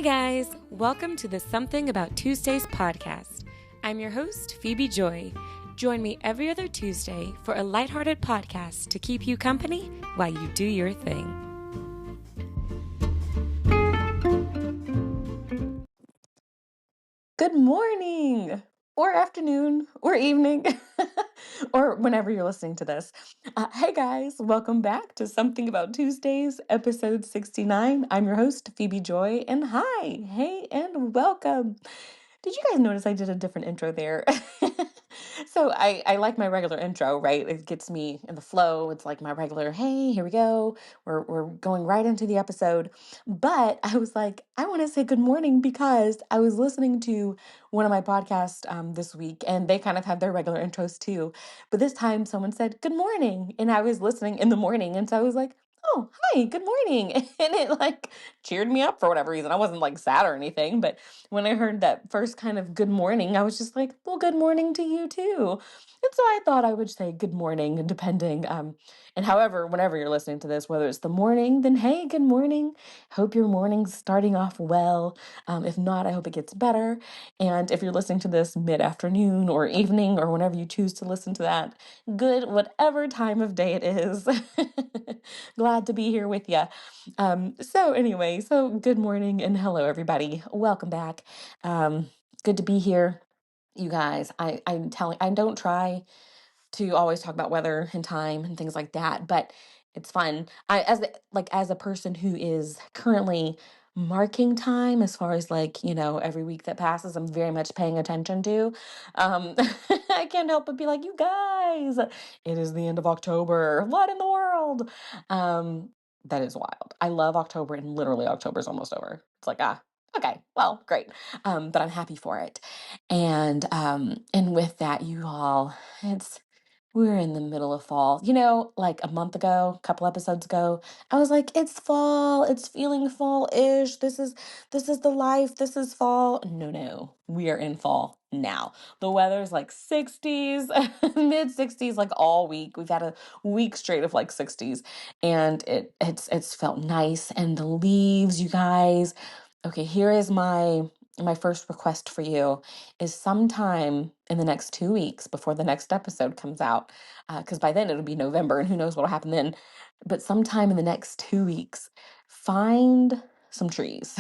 guys, welcome to the Something About Tuesdays podcast. I'm your host, Phebe Joi. Join me every other Tuesday for a lighthearted podcast to keep you company while you do your thing. Good morning, or afternoon, or evening, or whenever you're listening to this. Hey guys, welcome back to Something About Tuesdays, episode 69. I'm your host, Phebe Joi, and hi, hey, and welcome. Did you guys notice I did a different intro there? So I like my regular intro, right? It gets me in the flow. It's like my regular, hey, here we go. We're going right into the episode. But I was like, I want to say good morning because I was listening to one of my podcasts this week and they kind of have their regular intros too. But this time someone said good morning and I was listening in the morning. And so I was like, oh, hi, good morning. And it like cheered me up for whatever reason. I wasn't like sad or anything, but when I heard that first kind of good morning, I was just like, well, good morning to you too. And so I thought I would say good morning, depending. And however, whenever you're listening to this, whether it's the morning, then hey, good morning. Hope your morning's starting off well. If not, I hope it gets better. And if you're listening to this mid-afternoon or evening or whenever you choose to listen to that, good, whatever time of day it is. Glad to be here with you. So good morning and hello, everybody. Welcome back. Good to be here. You guys, I don't try to always talk about weather and time and things like that, but it's fun. As a person who is currently marking time as far as every week that passes, I'm very much paying attention to. I can't help but be like, you guys, it is the end of October. What in the world? That is wild. I love October and literally October is almost over. It's like, okay, well, great. But I'm happy for it. And with that, you all, we're in the middle of fall. Like a month ago, a couple episodes ago, I was like, it's fall. It's feeling fall-ish. This is the life. This is fall. No. We are in fall now. The weather's like 60s, mid 60s, like all week. We've had a week straight of like 60s and it's felt nice. And the leaves, you guys. Okay, here is my first request for you is sometime in the next 2 weeks before the next episode comes out, because by then it'll be November and who knows what'll happen then. But sometime in the next 2 weeks, find some trees.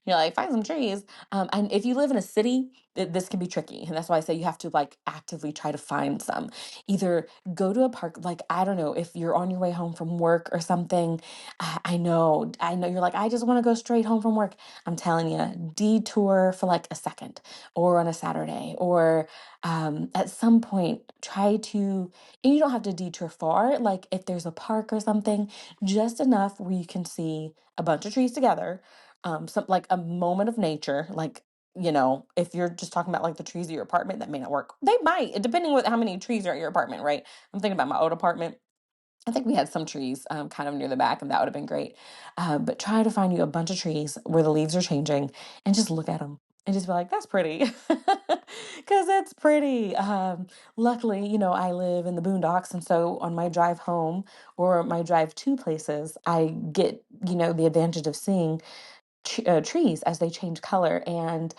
You're like, find some trees. And if you live in a city, this can be tricky. And that's why I say you have to like actively try to find some. Either go to a park, like, I don't know, if you're on your way home from work or something. I know you're like, I just want to go straight home from work. I'm telling you, detour for like a second or on a Saturday or at some point try to, and you don't have to detour far, like if there's a park or something, just enough where you can see a bunch of trees together, some like a moment of nature, like, if you're just talking about like the trees of your apartment, that may not work. They might, depending on how many trees are at your apartment, right? I'm thinking about my old apartment. I think we had some trees kind of near the back, and that would have been great. But try to find you a bunch of trees where the leaves are changing and just look at them and just be like, that's pretty. Because it's pretty. Luckily, I live in the boondocks. And so on my drive home or my drive to places, I get, the advantage of seeing trees as they change color. And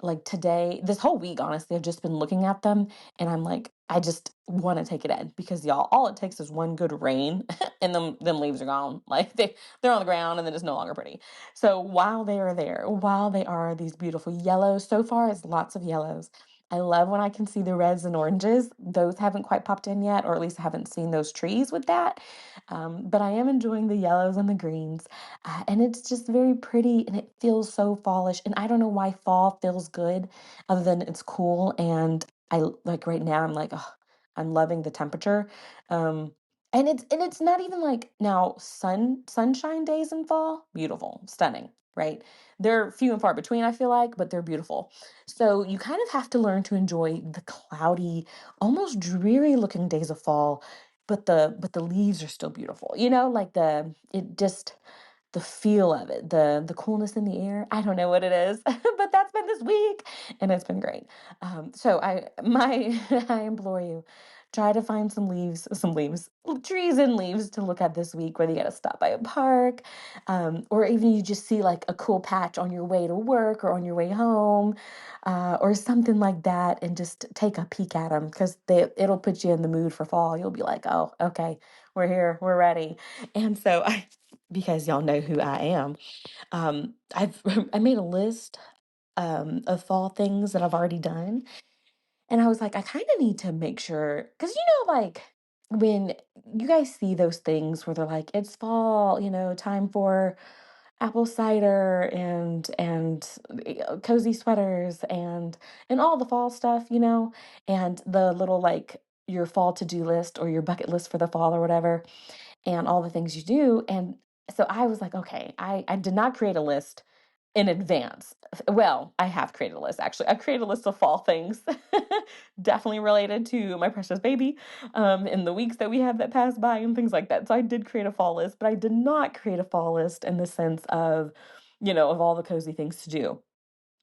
like today, this whole week, honestly, I've just been looking at them and I'm like, I just want to take it in because y'all, all it takes is one good rain and them leaves are gone. Like they're on the ground and then it's no longer pretty. So while they are there, while they are these beautiful yellows, so far it's lots of yellows. I love when I can see the reds and oranges. Those haven't quite popped in yet, or at least I haven't seen those trees with that. But I am enjoying the yellows and the greens. And it's just very pretty and it feels so fallish. And I don't know why fall feels good other than it's cool. And I like right now, I'm like, oh, I'm loving the temperature. Um, and it's not even like now sunshine days in fall, beautiful, stunning, right? They're few and far between, I feel like, but they're beautiful. So you kind of have to learn to enjoy the cloudy, almost dreary looking days of fall, but the leaves are still beautiful. Like the feel of it, the coolness in the air. I don't know what it is, but that's been this week, and it's been great. So I implore you try to find trees and leaves to look at this week, whether you got to stop by a park, or even you just see like a cool patch on your way to work or on your way home, or something like that, and just take a peek at them because it'll put you in the mood for fall. You'll be like, oh, okay, we're here, we're ready. And so because y'all know who I am, I made a list of fall things that I've already done. And I was like, I kind of need to make sure, because like when you guys see those things where they're like, it's fall, time for apple cider and cozy sweaters and all the fall stuff, and the little like your fall to-do list or your bucket list for the fall or whatever, and all the things you do. And so I was like, okay, I did not create a list in advance. Well, I have created a list actually. I created a list of fall things, definitely related to my precious baby, in the weeks that we have that pass by and things like that. So I did create a fall list, but I did not create a fall list in the sense of, of all the cozy things to do.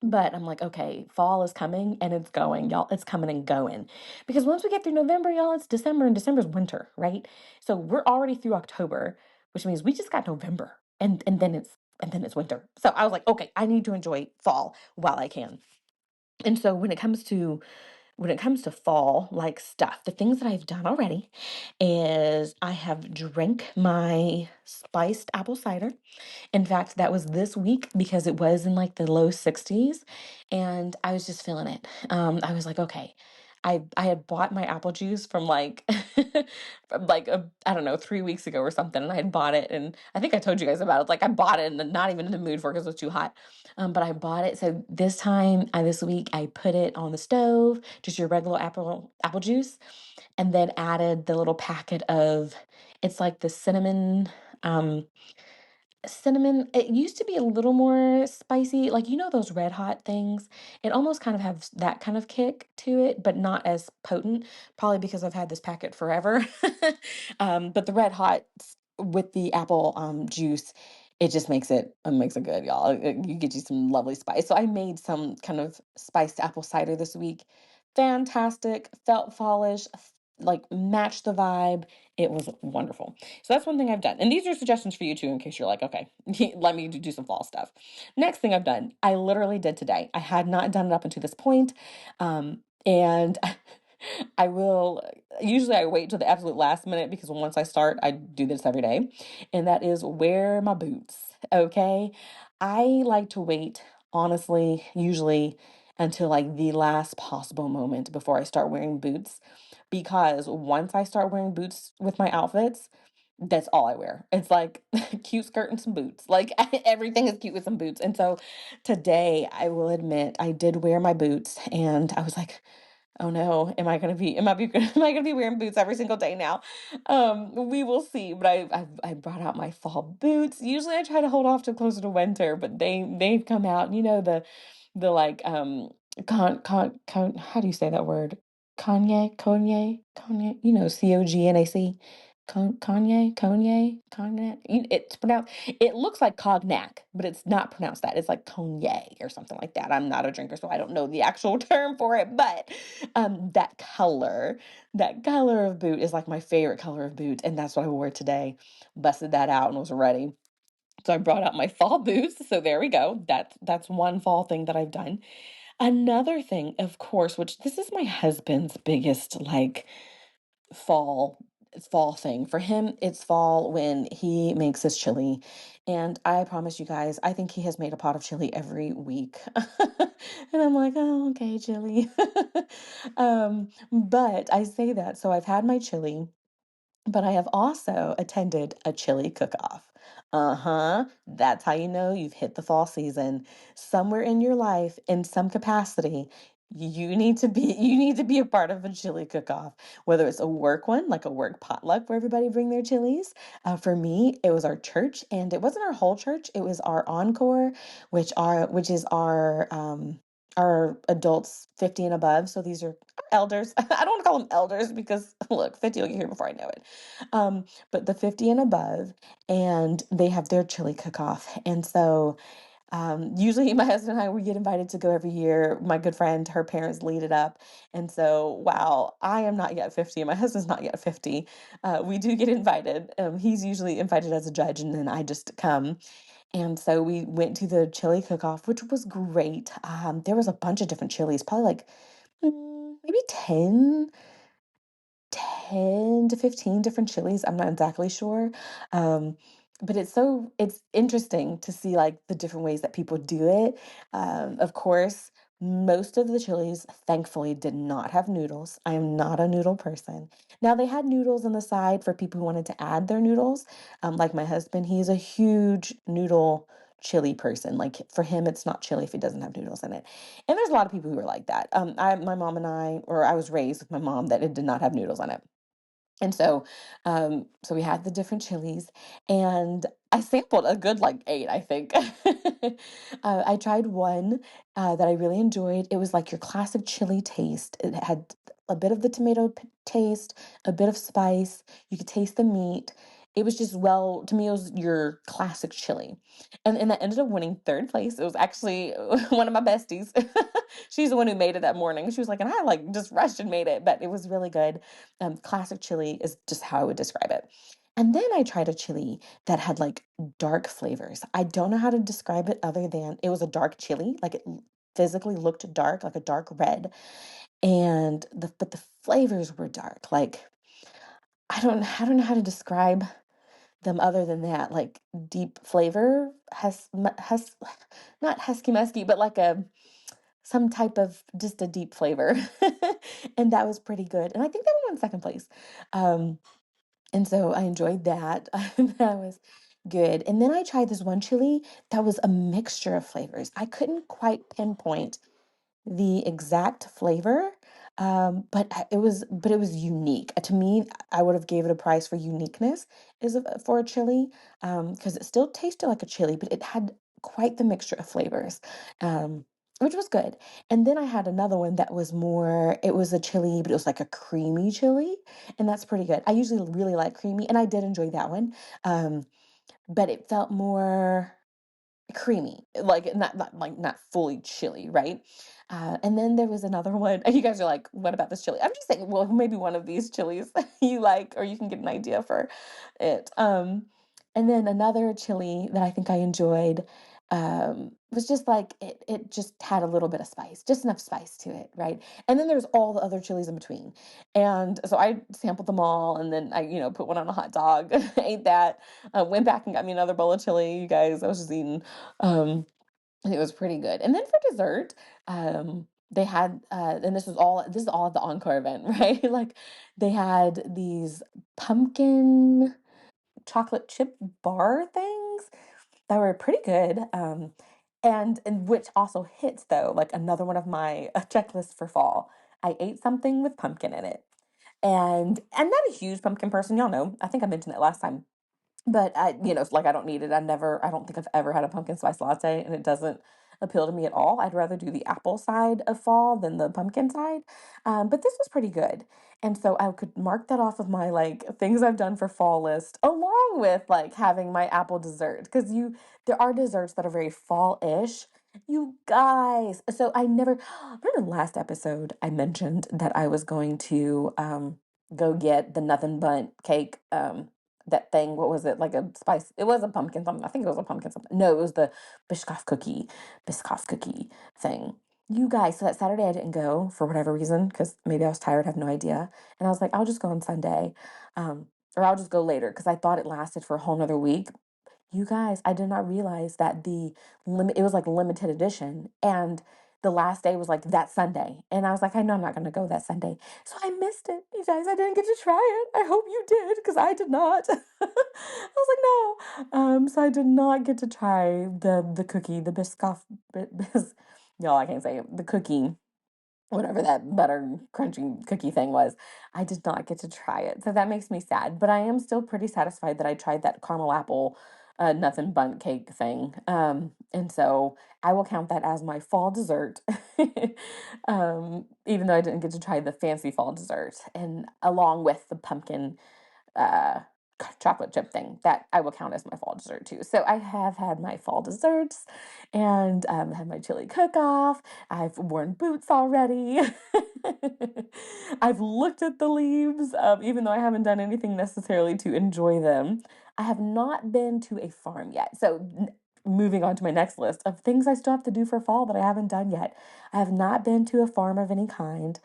But I'm like, okay, fall is coming and it's going, y'all. It's coming and going. Because once we get through November, y'all, it's December and December's winter, right? So we're already through October, which means we just got November and then it's winter. So I was like, okay, I need to enjoy fall while I can. And so when it comes to fall like stuff, the things that I've done already is I have drank my spiced apple cider. In fact, that was this week because it was in like the low 60s and I was just feeling it. I was like, okay. I had bought my apple juice from like from like I don't know, 3 weeks ago or something, and I had bought it, and I think I told you guys about it. Like I bought it and not even in the mood for it because it was too hot. But I bought it. So this week I put it on the stove, just your regular apple juice, and then added the little packet of, it's like the cinnamon. It used to be a little more spicy, like those red hot things. It almost kind of has that kind of kick to it, but not as potent, probably because I've had this packet forever. But the red hot with the apple juice, it just makes it good, y'all. You get you some lovely spice. So I made some kind of spiced apple cider this week. Fantastic, felt fallish, like matched the vibe. It was wonderful. So that's one thing I've done. And these are suggestions for you too, in case you're like, okay, let me do some fall stuff. Next thing I've done, I literally did today. I had not done it up until this point. And usually I wait till the absolute last minute because once I start, I do this every day. And that is wear my boots. Okay. I like to wait, honestly, usually until like the last possible moment before I start wearing boots. Because once I start wearing boots with my outfits, that's all I wear. It's like cute skirt and some boots. Like everything is cute with some boots. And so today, I will admit, I did wear my boots and I was like, oh no, am I gonna be wearing boots every single day now? We will see. But I brought out my fall boots. Usually I try to hold off till closer to winter, but they've come out. And the like how do you say that word? Kanye, Cognac. Cognac. It's pronounced. It looks like cognac, but it's not pronounced that. It's like cognac or something like that. I'm not a drinker, so I don't know the actual term for it. But that color of boot is like my favorite color of boot, and that's what I wore today. Busted that out and was ready. So I brought out my fall boots. So there we go. That's one fall thing that I've done. Another thing, of course, which this is my husband's biggest like fall fall thing. For him, it's fall when he makes his chili. And I promise you guys, I think he has made a pot of chili every week. And I'm like, oh, okay, chili. But I say that. So I've had my chili. But I have also attended a chili cook-off. Uh-huh. That's how you know you've hit the fall season. Somewhere in your life, in some capacity, you need to be a part of a chili cook-off. Whether it's a work one, like a work potluck where everybody bring their chilies. For me, it was our church, and it wasn't our whole church. It was our encore, which is our adults 50 and above. So these are elders. I don't want to call them elders because look, 50 will get here before I know it. But the 50 and above, and they have their chili cook-off. And so Usually my husband and I, we get invited to go every year. My good friend, her parents lead it up. And so while I am not yet 50 and my husband's not yet 50, we do get invited. He's usually invited as a judge and then I just come. And so we went to the chili cook-off, which was great. There was a bunch of different chilies, probably like maybe 10 to 15 different chilies. I'm not exactly sure. Um, but it's interesting to see like the different ways that people do it. Of course, most of the chilies, thankfully, did not have noodles. I am not a noodle person. Now, they had noodles on the side for people who wanted to add their noodles. Like my husband, he's a huge noodle chili person. Like for him, it's not chili if it doesn't have noodles in it. And there's a lot of people who are like that. My mom and I, or I was raised with my mom that it did not have noodles on it. And so we had the different chilies, and I sampled a good like eight, I think. I tried one that I really enjoyed. It was like your classic chili taste. It had a bit of the taste, a bit of spice. You could taste the meat. It was just to me, it was your classic chili. And that ended up winning third place. It was actually one of my besties. She's the one who made it that morning. She was like, and I like just rushed and made it, but it was really good. Classic chili is just how I would describe it. And then I tried a chili that had like dark flavors. I don't know how to describe it other than it was a dark chili, like it physically looked dark, like a dark red. And but the flavors were dark. Like I don't know how to describe them other than that, like deep flavor, has not husky musky, but like a some type of just a deep flavor. And that was pretty good. And I think that one won second place. Um, and so I enjoyed that. That was good. And then I tried this one chili that was a mixture of flavors. I couldn't quite pinpoint the exact flavor, but it was unique. To me, I would have gave it a prize for uniqueness for a chili, because it still tasted like a chili, but it had quite the mixture of flavors, which was good. And then I had another one that was more. It was a chili, but it was like a creamy chili, and that's pretty good. I usually really like creamy, and I did enjoy that one, um, but it felt more creamy, like not fully chili, right? And then there was another one. You guys are like, what about this chili? I'm just saying, well, maybe one of these chilies you like, or you can get an idea for it. And then another chili that I think I enjoyed was just like it just had a little bit of spice, just enough spice to it, right? And then there's all the other chilies in between. And so I sampled them all, and then I, put one on a hot dog, ate that, went back and got me another bowl of chili. You guys, I was just eating. And it was pretty good. And then for dessert, they had, and this is all at the Encore event, right? Like they had these pumpkin chocolate chip bar things that were pretty good. And which also hits though, like another one of my checklists for fall. I ate something with pumpkin in it. And I'm not a huge pumpkin person, y'all know. I think I mentioned it last time. But like I don't need it. I don't think I've ever had a pumpkin spice latte, and it doesn't appeal to me at all. I'd rather do the apple side of fall than the pumpkin side. But this was pretty good. And so I could mark that off of my like things I've done for fall list, along with like having my apple dessert. Because there are desserts that are very fall-ish. You guys. So I never remember last episode I mentioned that I was going to go get the nothing but cake. That thing, what was it? Like a spice. It was a pumpkin something. I think it was a pumpkin something. No, it was the Biscoff cookie thing. You guys, so that Saturday I didn't go for whatever reason, because maybe I was tired, I have no idea. And I was like, I'll just go on Sunday. Or I'll just go later because I thought it lasted for a whole nother week. You guys, I did not realize that it was like limited edition, and the last day was like that Sunday. And I was like, I know I'm not going to go that Sunday. So I missed it. You guys, I didn't get to try it. I hope you did because I did not. I was like, no. So I did not get to try the cookie, the Biscoff, y'all, I can't say it, the cookie, whatever that butter crunching cookie thing was. I did not get to try it. So that makes me sad, but I am still pretty satisfied that I tried that caramel apple nothing bundt cake thing. And so I will count that as my fall dessert. Even though I didn't get to try the fancy fall dessert, and along with the pumpkin uh chocolate chip thing that I will count as my fall dessert too. So I have had my fall desserts and had my chili cook-off. I've worn boots already. I've looked at the leaves, even though I haven't done anything necessarily to enjoy them. I have not been to a farm yet. So moving on to my next list of things I still have to do for fall that I haven't done yet. I have not been to a farm of any kind.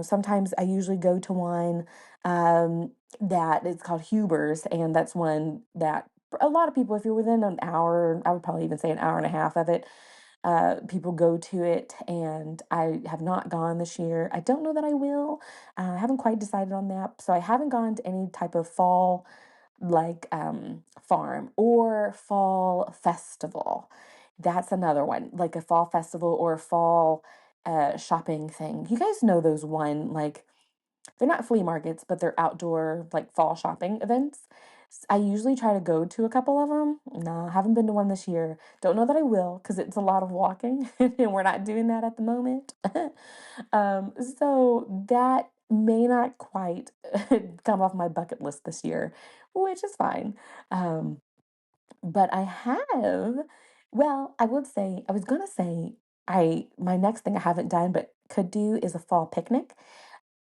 Sometimes I usually go to one that is called Huber's, and that's one that a lot of people, if you're within an hour, I would probably even say an hour and a half of it, people go to it, and I have not gone this year. I don't know that I will. I haven't quite decided on that, so I haven't gone to any type of fall like farm or fall festival. That's another one, like a fall festival or a fall shopping thing. You guys know those one like they're not flea markets, but they're outdoor like fall shopping events. I usually try to go to a couple of them. No, haven't been to one this year. Don't know that I will because it's a lot of walking and we're not doing that at the moment. So that may not quite come off my bucket list this year, which is fine. Um, but I have, well, I would say, I was gonna say, my next thing I haven't done but could do is a fall picnic.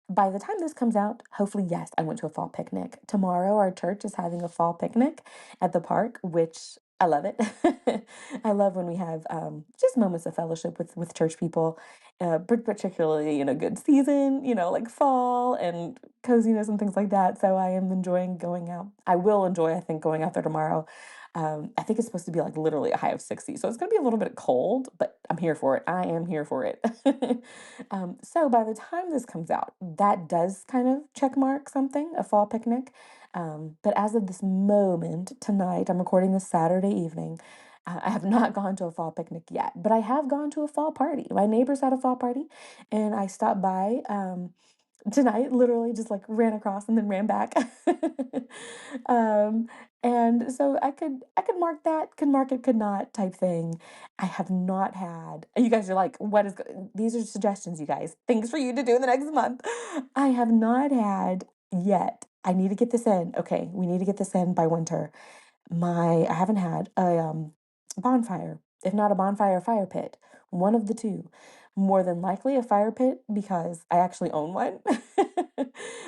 By the time this comes out, hopefully, yes, I went to a fall picnic. Tomorrow, our church is having a fall picnic at the park, which I love it. I love when we have just moments of fellowship with church people, particularly in a good season, like fall and coziness and things like that. So I am enjoying going out. I will enjoy, I think, going out there tomorrow. I think it's supposed to be like literally a high of 60. So it's going to be a little bit cold, but I'm here for it. I am here for it. So by the time this comes out, that does kind of check mark something, a fall picnic. But as of this moment, tonight, I'm recording this Saturday evening. I have not gone to a fall picnic yet, but I have gone to a fall party. My neighbors had a fall party, and I stopped by. Tonight, literally just like ran across and then ran back. um, and so I could mark that, could mark it, could not type thing. I have not had. You guys are like, what is these are suggestions, you guys. Things for you to do in the next month. I have not had yet. I need to get this in. Okay, we need to get this in by winter. I haven't had a bonfire. If not a bonfire, a fire pit. One of the two. More than likely a fire pit because I actually own one.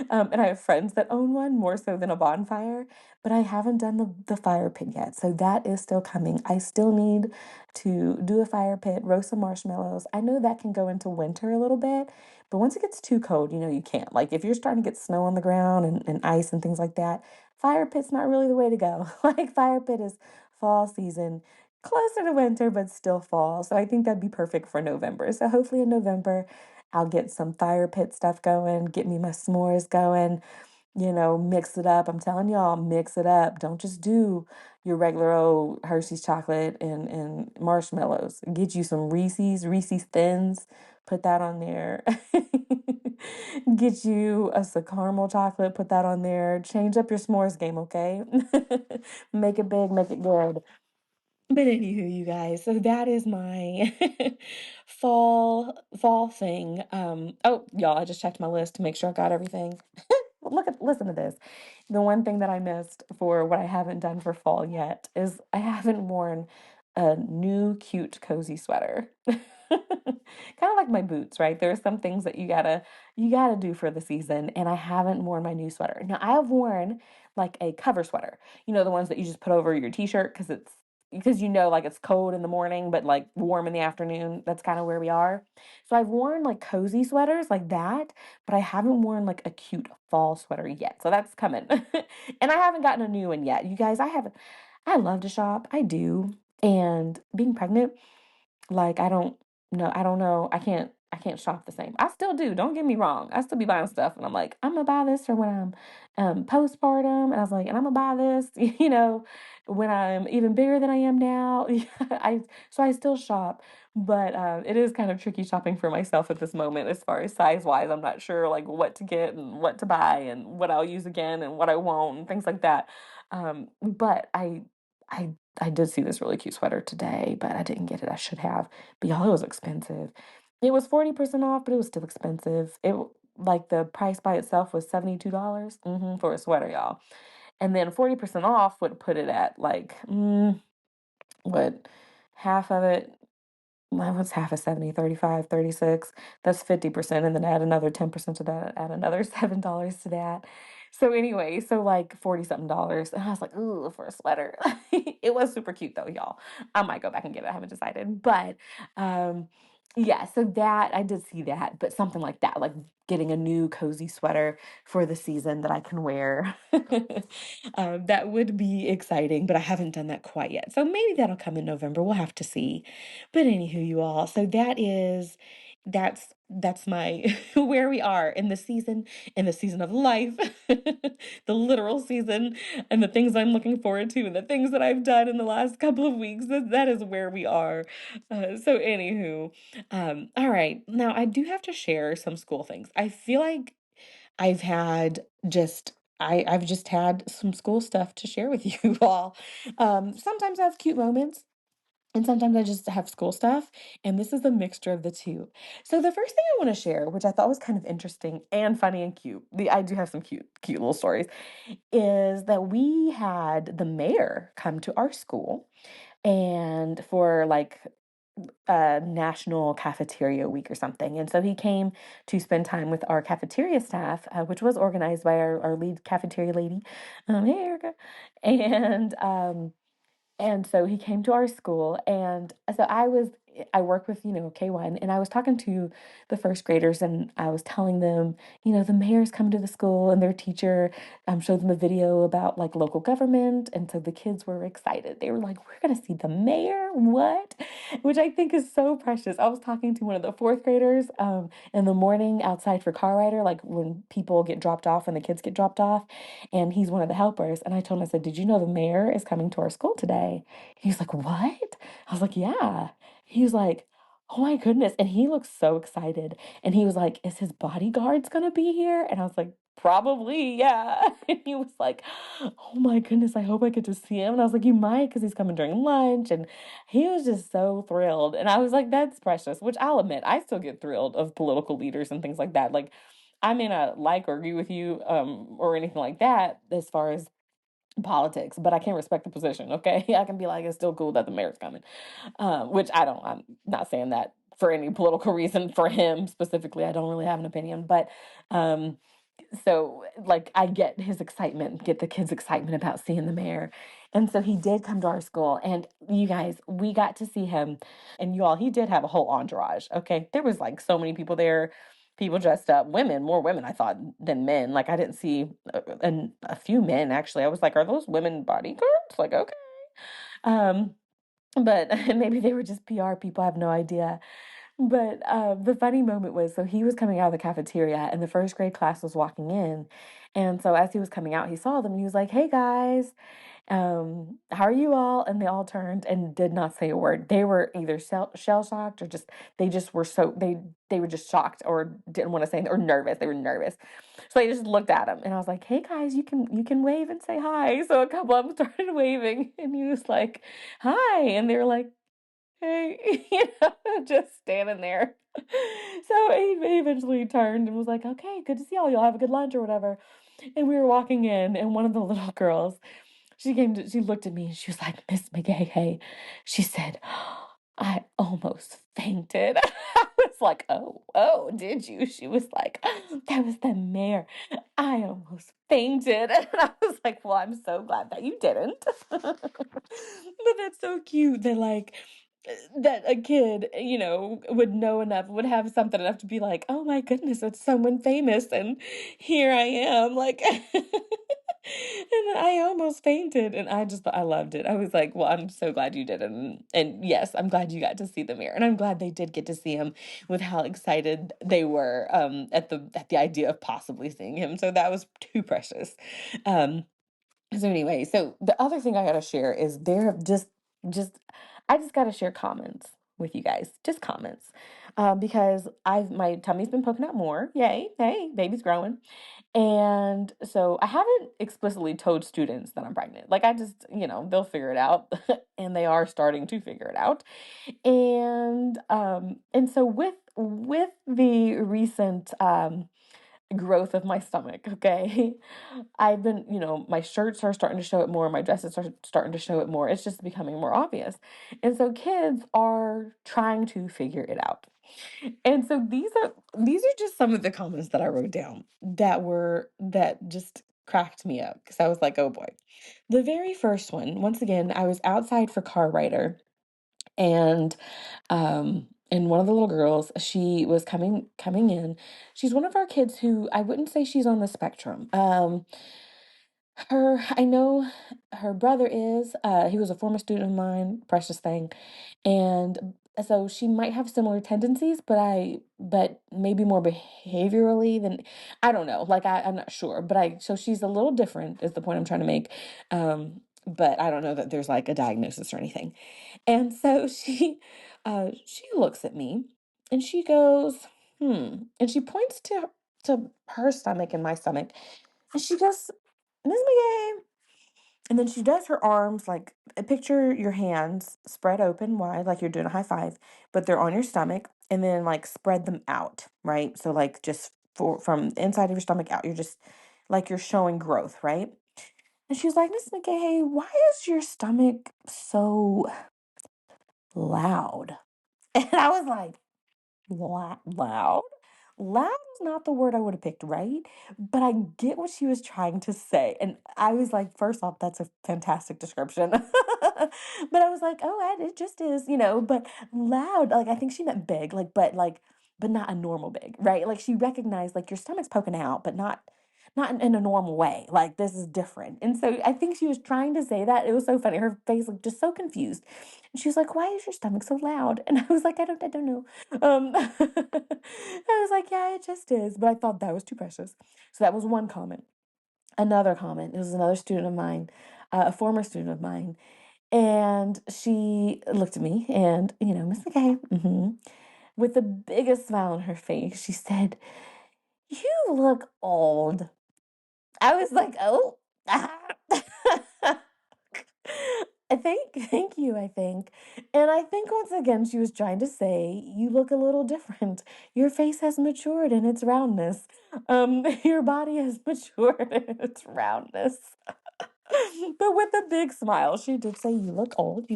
And I have friends that own one more so than a bonfire, but I haven't done the fire pit yet. So that is still coming. I still need to do a fire pit, roast some marshmallows. I know that can go into winter a little bit, but once it gets too cold, you can't. Like if you're starting to get snow on the ground and ice and things like that, fire pit's not really the way to go. Like fire pit is fall season, closer to winter, but still fall. So I think that'd be perfect for November. So hopefully in November, I'll get some fire pit stuff going, get me my s'mores going, mix it up. I'm telling y'all, mix it up. Don't just do your regular old Hershey's chocolate and marshmallows. Get you some Reese's Thins, put that on there. Get you some caramel chocolate, put that on there. Change up your s'mores game, okay? Make it big, make it good. But anywho, you guys, so that is my fall thing. Oh, y'all, I just checked my list to make sure I got everything. Listen to this. The one thing that I missed for what I haven't done for fall yet is I haven't worn a new cute cozy sweater. Kind of like my boots, right? There are some things that you gotta do for the season, and I haven't worn my new sweater. Now I have worn like a cover sweater, the ones that you just put over your t-shirt because like it's cold in the morning but like warm in the afternoon. That's kind of where we are. So I've worn like cozy sweaters like that, but I haven't worn like a cute fall sweater yet. So that's coming. And I haven't gotten a new one yet. You guys, I love to shop. I do. And being pregnant, like I don't know. I can't shop the same. I still do. Don't get me wrong. I still be buying stuff and I'm like, I'm gonna buy this for when I'm postpartum. And I was like, and I'm gonna buy this, when I'm even bigger than I am now. I still shop, but it is kind of tricky shopping for myself at this moment as far as size wise. I'm not sure like what to get and what to buy and what I'll use again and what I won't and things like that. But I I did see this really cute sweater today, but I didn't get it. I should have. But y'all, it was expensive. It was 40% off, but it was still expensive. Like the price by itself was $72 for a sweater, y'all. And then 40% off would put it at like, what, half of it, well, what's half of 70, 35, 36? That's 50%. And then add another 10% to that, add another $7 to that. So anyway, so like 40 something dollars. And I was like, ooh, for a sweater. It was super cute though, y'all. I might go back and get it. I haven't decided. But yeah, so that I did see that, but something like that, like getting a new cozy sweater for the season that I can wear. That would be exciting, but I haven't done that quite yet. So maybe that'll come in November. We'll have to see. But anywho, you all, so that's my where we are in the season of life, the literal season, and the things I'm looking forward to, and the things that I've done in the last couple of weeks. That is where we are. So anywho, all right. Now I do have to share some school things. I feel like I've had just I've just had some school stuff to share with you all. Sometimes I have cute moments. And sometimes I just have school stuff, and this is a mixture of the two. So the first thing I want to share, which I thought was kind of interesting and funny and cute, I do have some cute little stories, is that we had the mayor come to our school and for like a national cafeteria week or something. And so he came to spend time with our cafeteria staff, which was organized by our lead cafeteria lady. Hey, Erica. And and so he came to our school, and so I work with, K1, and I was talking to the first graders, and I was telling them, the mayor's come to the school, and their teacher showed them a video about like local government, and so the kids were excited. They were like, "We're gonna see the mayor? What?" Which I think is so precious. I was talking to one of the fourth graders in the morning outside for car rider, like when people get dropped off and the kids get dropped off, and he's one of the helpers. And I told him, I said, "Did you know the mayor is coming to our school today?" He was like, "What?" I was like, "Yeah." He was like, "Oh my goodness." And he looked so excited. And he was like, "Is his bodyguards gonna be here?" And I was like, "Probably, yeah." And he was like, "Oh my goodness, I hope I get to see him." And I was like, "You might, because he's coming during lunch." And he was just so thrilled. And I was like, that's precious, which I'll admit, I still get thrilled of political leaders and things like that. Like, I may not like or agree with you or anything like that as far as politics, but I can respect the position, okay? I can be like, it's still cool that the mayor's coming, which I'm not saying that for any political reason for him specifically. I don't really have an opinion, but um, so like I get his excitement, get the kids' excitement about seeing the mayor. And so he did come to our school, and you guys, we got to see him. And you all, he did have a whole entourage. Okay. There was like so many people there, people dressed up, more women, I thought, than men. Like I didn't see a few men actually. I was like, are those women bodyguards? Like, okay. Um, but maybe they were just PR people, I have no idea. But the funny moment was, so he was coming out of the cafeteria, and the first grade class was walking in. And so as he was coming out, he saw them, and he was like, "Hey guys, how are you all?" And they all turned and did not say a word. They were either shell shocked or just they just were so they were just shocked or didn't want to say anything, or nervous. They were nervous, so they just looked at him. And I was like, "Hey guys, you can wave and say hi." So a couple of them started waving, and he was like, "Hi," and they were like, "Hey," just standing there. So he eventually turned and was like, "Okay, good to see y'all. Y'all have a good lunch or whatever." And we were walking in, and one of the little girls, she looked at me and she was like, "Miss McGay," she said, "I almost fainted." I was like, "Oh, did you?" She was like, "That was the mayor. I almost fainted." And I was like, "Well, I'm so glad that you didn't." But that's so cute that like that a kid, would know enough, would have something enough to be like, "Oh my goodness, it's someone famous, and here I am," like, and I almost fainted, and I loved it. I was like, "Well, I'm so glad you did it," and yes, I'm glad you got to see the mayor, and I'm glad they did get to see him with how excited they were at the idea of possibly seeing him. So that was too precious. Um, so anyway, so the other thing I gotta share is there have just I just gotta share comments with you guys, just comments, because my tummy's been poking out more. Yay, hey, baby's growing, and so I haven't explicitly told students that I'm pregnant. Like I just, they'll figure it out, and they are starting to figure it out, and so with the recent growth of my stomach, okay? I've been, my shirts are starting to show it more, my dresses are starting to show it more. It's just becoming more obvious. And so kids are trying to figure it out. And so these are just some of the comments that I wrote down that just cracked me up because I was like, "Oh boy." The very first one, once again, I was outside for car rider and and one of the little girls, she was coming in. She's one of our kids who I wouldn't say she's on the spectrum. I know her brother is, he was a former student of mine, precious thing. And so she might have similar tendencies, but maybe more behaviorally than, I don't know, like I'm not sure, so she's a little different is the point I'm trying to make. But I don't know that there's like a diagnosis or anything. And so she looks at me and she goes, and she points to her stomach and my stomach. And she goes, Miss McGay. And then she does her arms like picture your hands spread open wide, like you're doing a high five, but they're on your stomach, and then like spread them out, right? So like just from the inside of your stomach out, you're just like you're showing growth, right? And she was like, Miss McGay, why is your stomach so loud? And I was like, loud? Loud is not the word I would have picked, right? But I get what she was trying to say. And I was like, first off, that's a fantastic description. But I was like, oh, it just is, but loud, like I think she meant big, but not a normal big, right? Like she recognized like your stomach's poking out, but not in a normal way. Like this is different. And so I think she was trying to say that. It was so funny. Her face looked just so confused. And she was like, why is your stomach so loud? And I was like, I don't know. I was like, yeah, it just is. But I thought that was too precious. So that was one comment. Another comment. It was another student of mine, a former student of mine. And she looked at me and, Miss McKay, with the biggest smile on her face, she said, you look old. I was like, oh. Thank you, I think. And I think once again, she was trying to say, you look a little different. Your face has matured in its roundness. Your body has matured in its roundness. But with a big smile, she did say, you look old.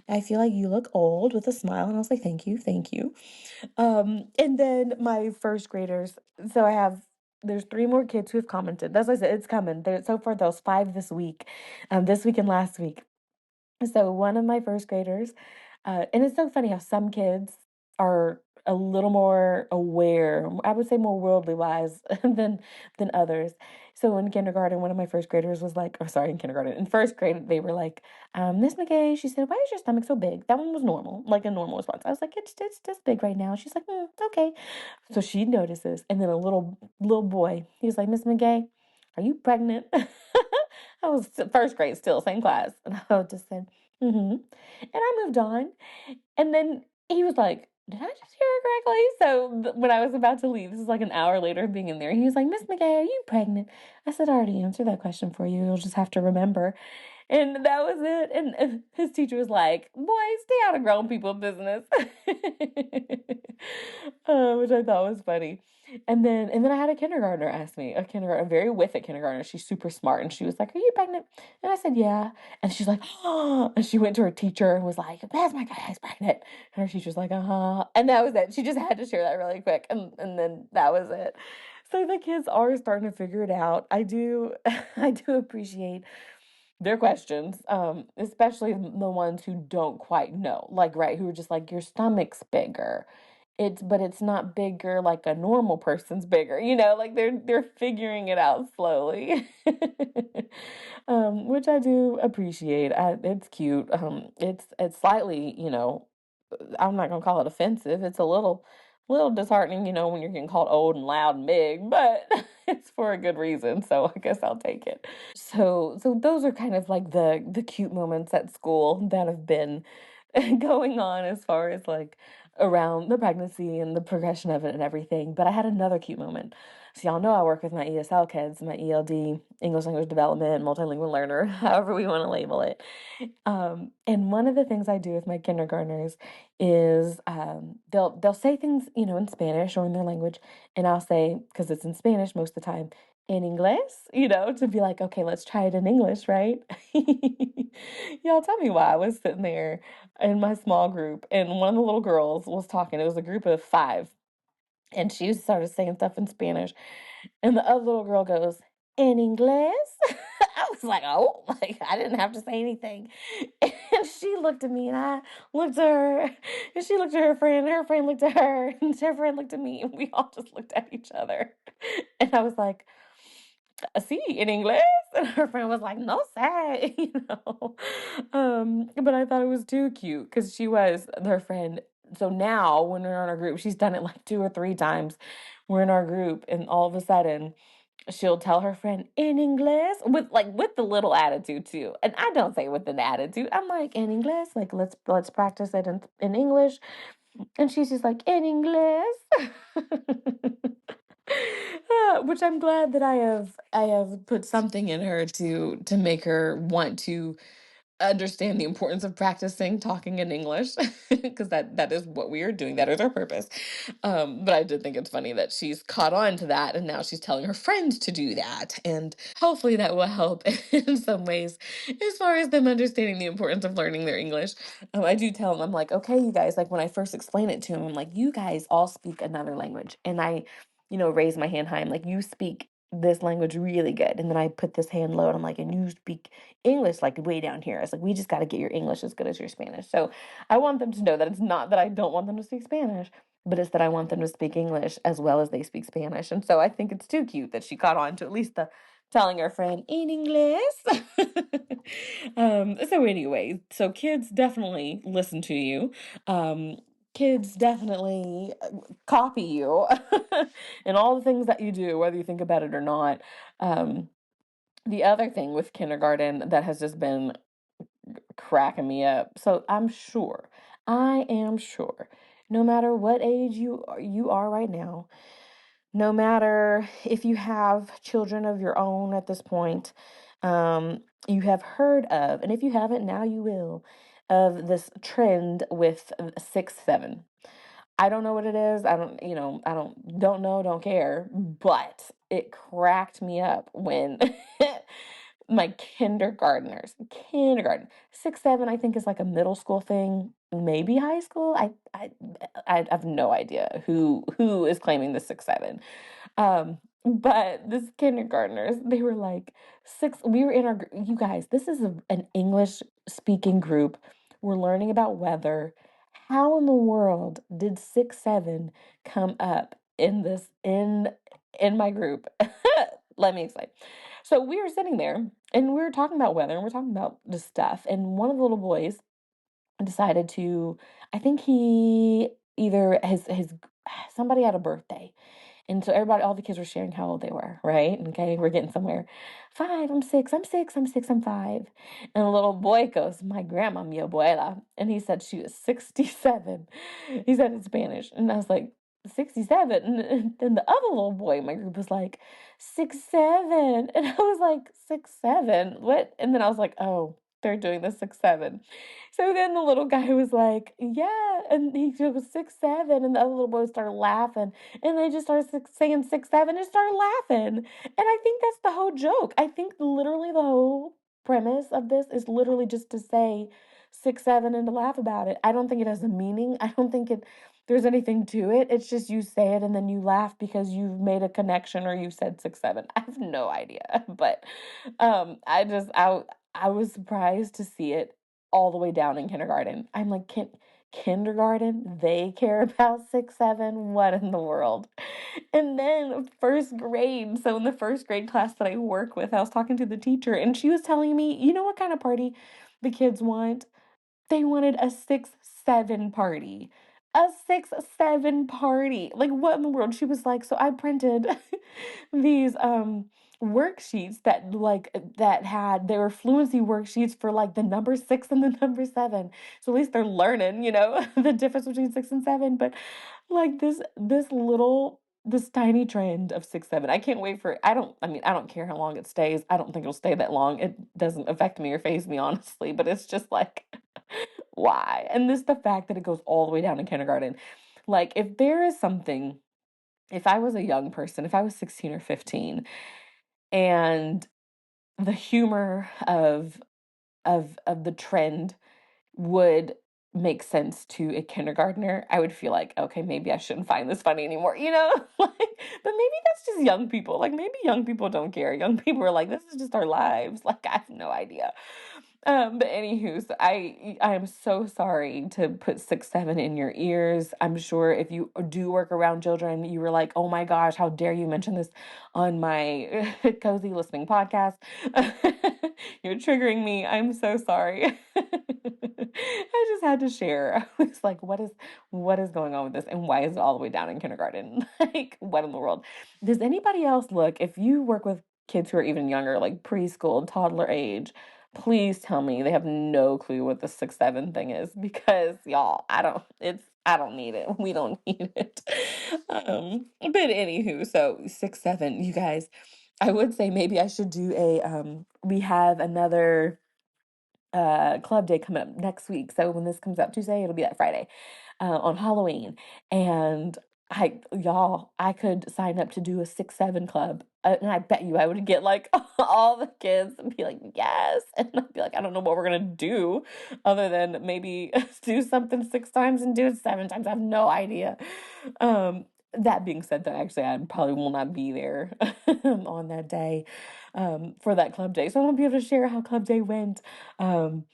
I feel like you look old with a smile. And I was like, thank you, thank you. And then my first graders, so there's three more kids who have commented. As I said, it's coming. So far, those five this week and last week. So one of my first graders, and it's so funny how some kids are a little more aware, I would say more worldly wise than others. So in kindergarten, one of my first graders was like, or sorry, in kindergarten, in first grade, they were like, Miss McGay, she said, why is your stomach so big? That one was normal, like a normal response. I was like, it's just big right now. She's like, okay. So she notices, and then a little boy, he's like, Miss McGay, are you pregnant? I was first grade still, same class. And I just said, mm-hmm. And I moved on. And then he was like, did I just hear it correctly? So when I was about to leave, this is like an hour later of being in there, he was like, Miss McGay, are you pregnant? I said, I already answered that question for you. You'll just have to remember. And that was it. And his teacher was like, boy, stay out of grown people business. Which I thought was funny. And then I had a kindergartner ask me, a very with it kindergartner. She's super smart. And she was like, are you pregnant? And I said, yeah. And she's like, oh, and she went to her teacher and was like, that's my guy's pregnant. And her teacher's like, uh-huh. And that was it. She just had to share that really quick. And then that was it. So the kids are starting to figure it out. I do I do appreciate their questions, especially the ones who don't quite know, like, right, who are just like, your stomach's bigger. But it's not bigger like a normal person's bigger, like they're figuring it out slowly. Which I do appreciate. It's cute. It's slightly, I'm not gonna call it offensive. It's a little disheartening, when you're getting called old and loud and big, but it's for a good reason, so I guess I'll take it. So those are kind of like the cute moments at school that have been going on as far as like around the pregnancy and the progression of it and everything. But I had another cute moment. So y'all know I work with my ESL kids, my ELD, English Language Development, Multilingual Learner, however we want to label it. And one of the things I do with my kindergartners is they'll say things, in Spanish or in their language, and I'll say, because it's in Spanish most of the time, in English, to be like, okay, let's try it in English, right? Y'all tell me why I was sitting there in my small group, and one of the little girls was talking. It was a group of 5, and she started saying stuff in Spanish, and the other little girl goes, "En inglés?" I was like, oh, like I didn't have to say anything. And she looked at me, and I looked at her, and she looked at her friend looked at her, and her friend looked at me, and we all just looked at each other. And I was like, "Sí, en inglés?" And her friend was like, "No sé," But I thought it was too cute because she was her friend. So now when we're in our group, she's done it like 2 or 3 times. We're in our group, and all of a sudden, she'll tell her friend in English with the little attitude too. And I don't say with an attitude. I'm like, in English, like let's practice it in English. And she's just like, in English. Which I'm glad that I have put something in her to make her want to understand the importance of practicing talking in English, because that is what we are doing. That is our purpose. But I did think it's funny that she's caught on to that, and now she's telling her friends to do that, and hopefully that will help in some ways as far as them understanding the importance of learning their English. I do tell them, I'm like, okay, you guys, like when I first explain it to them, I'm like, you guys all speak another language, and I, raise my hand high. I'm like, you speak this language really good, and then I put this hand low, and I'm like, and you speak English like way down here. It's like, we just got to get your English as good as your Spanish. So I want them to know that it's not that I don't want them to speak Spanish, but it's that I want them to speak English as well as they speak Spanish. And so I think it's too cute that she caught on to at least the telling her friend in English. So anyway, so kids definitely listen to you. Um, Kids definitely copy you and all the things that you do, whether you think about it or not. Um, the other thing with kindergarten that has just been cracking me up. So I am sure, no matter what age you are right now, no matter if you have children of your own at this point, you have heard of, and if you haven't, now you will, of this trend with 6-7. I don't know what it is. I don't know, don't care, but it cracked me up when my kindergarten, 6-7, I think is like a middle school thing, maybe high school. I have no idea who is claiming the 6-7. But this kindergartners, they were like six. We were in you guys, this is an English speaking group. We're learning about weather. How in the world did 6-7 come up in my group? Let me explain. So we were sitting there and we were talking about weather and we're talking about this stuff. And one of the little boys decided to, I think he either his somebody had a birthday, and so all the kids were sharing how old they were, right? Okay, we're getting somewhere. 5, I'm 6, I'm 6, I'm 6, I'm 5. And the little boy goes, my grandma, mi abuela. And he said she was 67. He said in Spanish. And I was like, 67. And then the other little boy in my group was like, 6-7. And I was like, 6-7? What? And then I was like, oh, they're doing the 6-7. So then the little guy was like, yeah. And he goes, 6-7. And the other little boy started laughing. And they just started saying 6-7 and started laughing. And I think that's the whole joke. I think literally the whole premise of this is literally just to say 6-7 and to laugh about it. I don't think it has a meaning. I don't think there's anything to it. It's just you say it and then you laugh because you've made a connection or you said 6-7. I have no idea. But I was surprised to see it all the way down in kindergarten. I'm like, kindergarten, they care about 6-7? What in the world? And then first grade. So in the first grade class that I work with, I was talking to the teacher and she was telling me, you know what kind of party the kids want? They wanted a 6-7 party. A 6-7 party. Like what in the world? She was like, so I printed these worksheets that there were fluency worksheets for like the number 6 and the number 7. So at least they're learning, the difference between 6 and 7. But like this tiny trend of 6, 7. I can't wait for I don't care how long it stays. I don't think it'll stay that long. It doesn't affect me or faze me, honestly, but it's just like, why? And this the fact that it goes all the way down in kindergarten. Like, if there is something, if I was a young person, if I was 16 or 15, and the humor of the trend would make sense to a kindergartner, I would feel like, okay, maybe I shouldn't find this funny anymore, Like, but maybe that's just young people. Like, maybe young people don't care. Young people are like, this is just our lives. Like, I have no idea. But anywho, so I am so sorry to put 6, 7 in your ears. I'm sure if you do work around children, you were like, oh my gosh, how dare you mention this on my cozy listening podcast? You're triggering me. I'm so sorry. I just had to share. I was like, what is going on with this? And why is it all the way down in kindergarten? Like, what in the world? Does anybody else look, if you work with kids who are even younger, like preschool, toddler age, please tell me they have no clue what the 6, 7 thing is, because y'all, I don't need it. We don't need it. But anywho, so 6, 7, you guys, I would say maybe I should do we have another club day coming up next week. So when this comes out Tuesday, it'll be that Friday on Halloween. And I could sign up to do a 6, 7 club. And I bet you I would get like all the kids and be like, yes. And I'd be like, I don't know what we're going to do other than maybe do something 6 times and do it 7 times. I have no idea. That being said, though, actually, I probably will not be there on that day for that club day. So I won't be able to share how club day went. Um,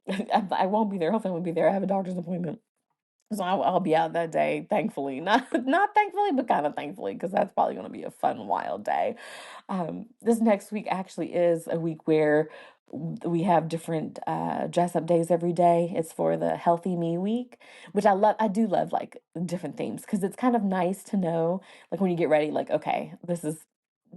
I won't be there. Hopefully, I won't be there. I have a doctor's appointment. So I'll be out that day, thankfully. Not thankfully, but kind of thankfully, because that's probably going to be a fun, wild day. This next week actually is a week where we have different dress up days every day. It's for the Healthy Me Week, which I love. I do love like different themes because it's kind of nice to know, like when you get ready, like, okay, this is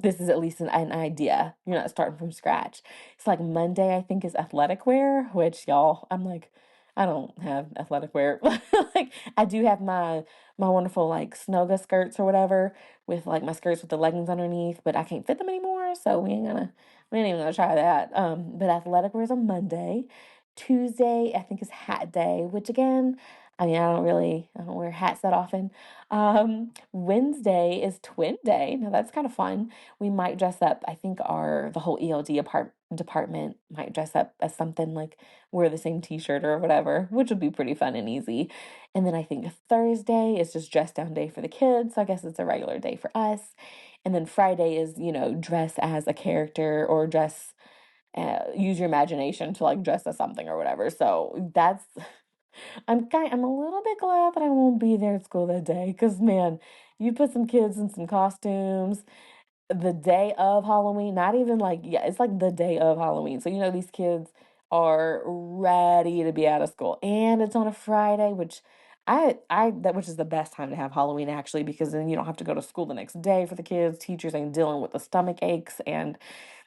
at least an idea. You're not starting from scratch. It's like Monday, I think, is athletic wear, which y'all, I'm like, I don't have athletic wear. Like, I do have my wonderful like snugga skirts or whatever with like my skirts with the leggings underneath, but I can't fit them anymore, so we ain't even gonna try that. But athletic wear is on Monday. Tuesday, I think, is hat day, which again, I don't wear hats that often. Wednesday is twin day. Now that's kind of fun. We might dress up. I think the whole department might dress up as something like wear the same t-shirt or whatever, which would be pretty fun and easy. And then I think Thursday is just dress down day for the kids. So I guess it's a regular day for us. And then Friday is, dress as a character or use your imagination to like dress as something or whatever. So I'm a little bit glad that I won't be there at school that day because man, you put some kids in some costumes the day of Halloween, not even like, yeah, it's like the day of Halloween. So, these kids are ready to be out of school. And it's on a Friday, which is the best time to have Halloween actually, because then you don't have to go to school the next day for the kids. Teachers ain't dealing with the stomach aches and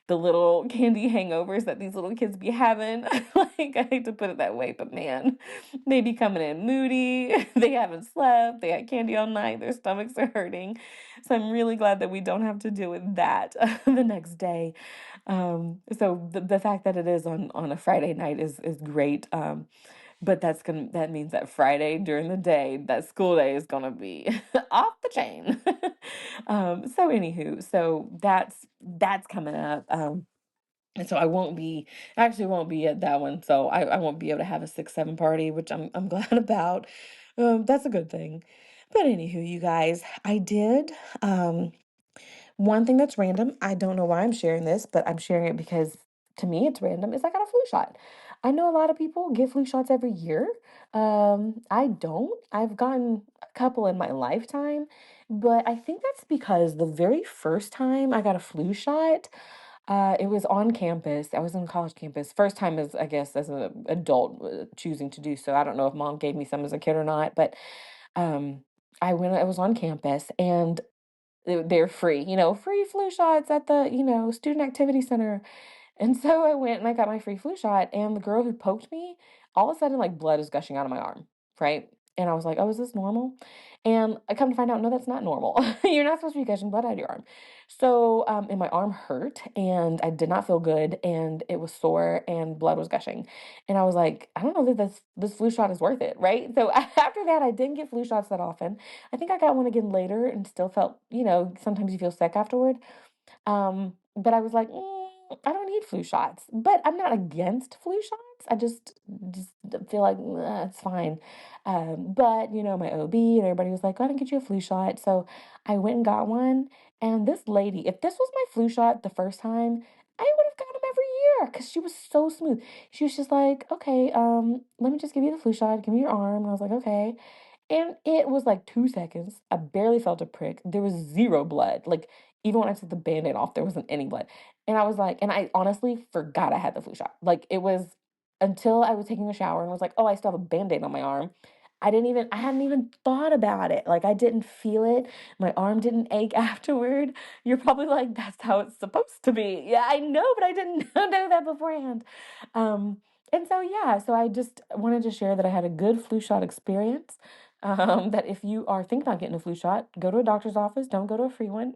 the little candy hangovers that these little kids be having. Like, I hate to put it that way, but man, they be coming in moody. They haven't slept. They had candy all night. Their stomachs are hurting. So I'm really glad that we don't have to deal with that the next day. So the fact that it is on a Friday night is great. But that means that Friday during the day, that school day is gonna be off the chain. So anywho, so that's coming up. And so I actually won't be at that one. So I won't be able to have a 6, 7 party, which I'm glad about. That's a good thing. But anywho, you guys, I did one thing that's random. I don't know why I'm sharing this, but I'm sharing it because to me it's random, is I got a flu shot. I know a lot of people get flu shots every year. I don't. I've gotten a couple in my lifetime, but I think that's because the very first time I got a flu shot, it was on campus. I was on college campus. First time as I guess as an adult choosing to do so. I don't know if mom gave me some as a kid or not, but um, I went. I was on campus, and they're free, free flu shots at the, student activity center. And so I went and I got my free flu shot, and the girl who poked me, all of a sudden, like blood is gushing out of my arm, right? And I was like, oh, is this normal? And I come to find out, no, that's not normal. You're not supposed to be gushing blood out of your arm. So, and my arm hurt, and I did not feel good, and it was sore, and blood was gushing. And I was like, I don't know that this flu shot is worth it, right? So after that, I didn't get flu shots that often. I think I got one again later and still felt, sometimes you feel sick afterward. But I was like, I don't need flu shots, but I'm not against flu shots. I just feel like it's fine. But my OB and everybody was like, "Go ahead and get you a flu shot." So I went and got one. And this lady, if this was my flu shot the first time, I would have got them every year because she was so smooth. She was just like, "Okay, let me just give you the flu shot. Give me your arm." And I was like, "Okay." And it was like 2 seconds. I barely felt a prick. There was 0 blood. Like, even when I took the Band-Aid off, there wasn't any blood. And I was like, and I honestly forgot I had the flu shot. Like, it was until I was taking a shower and was like, "Oh, I still have a Band-Aid on my arm." I hadn't even thought about it. Like, I didn't feel it. My arm didn't ache afterward. You're probably like, "That's how it's supposed to be." Yeah, I know, but I didn't know that beforehand. Um, and so, yeah, so I just wanted to share that I had a good flu shot experience. That if you are thinking about getting a flu shot, go to a doctor's office. Don't go to a free one,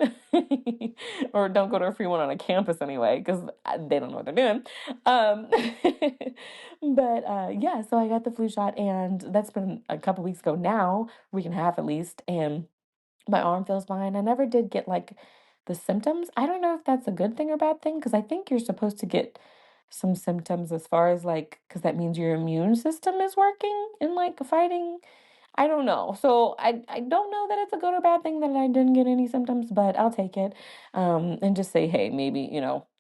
or don't go to a free one on a campus anyway, because they don't know what they're doing. Um, but yeah, so I got the flu shot, and that's been a couple weeks ago now, week and a half at least, and my arm feels fine. I never did get like the symptoms. I don't know if that's a good thing or bad thing, because I think you're supposed to get some symptoms as far as like, because that means your immune system is working and like fighting. I don't know. So I don't know that it's a good or bad thing that I didn't get any symptoms, but I'll take it. And just say, hey, maybe,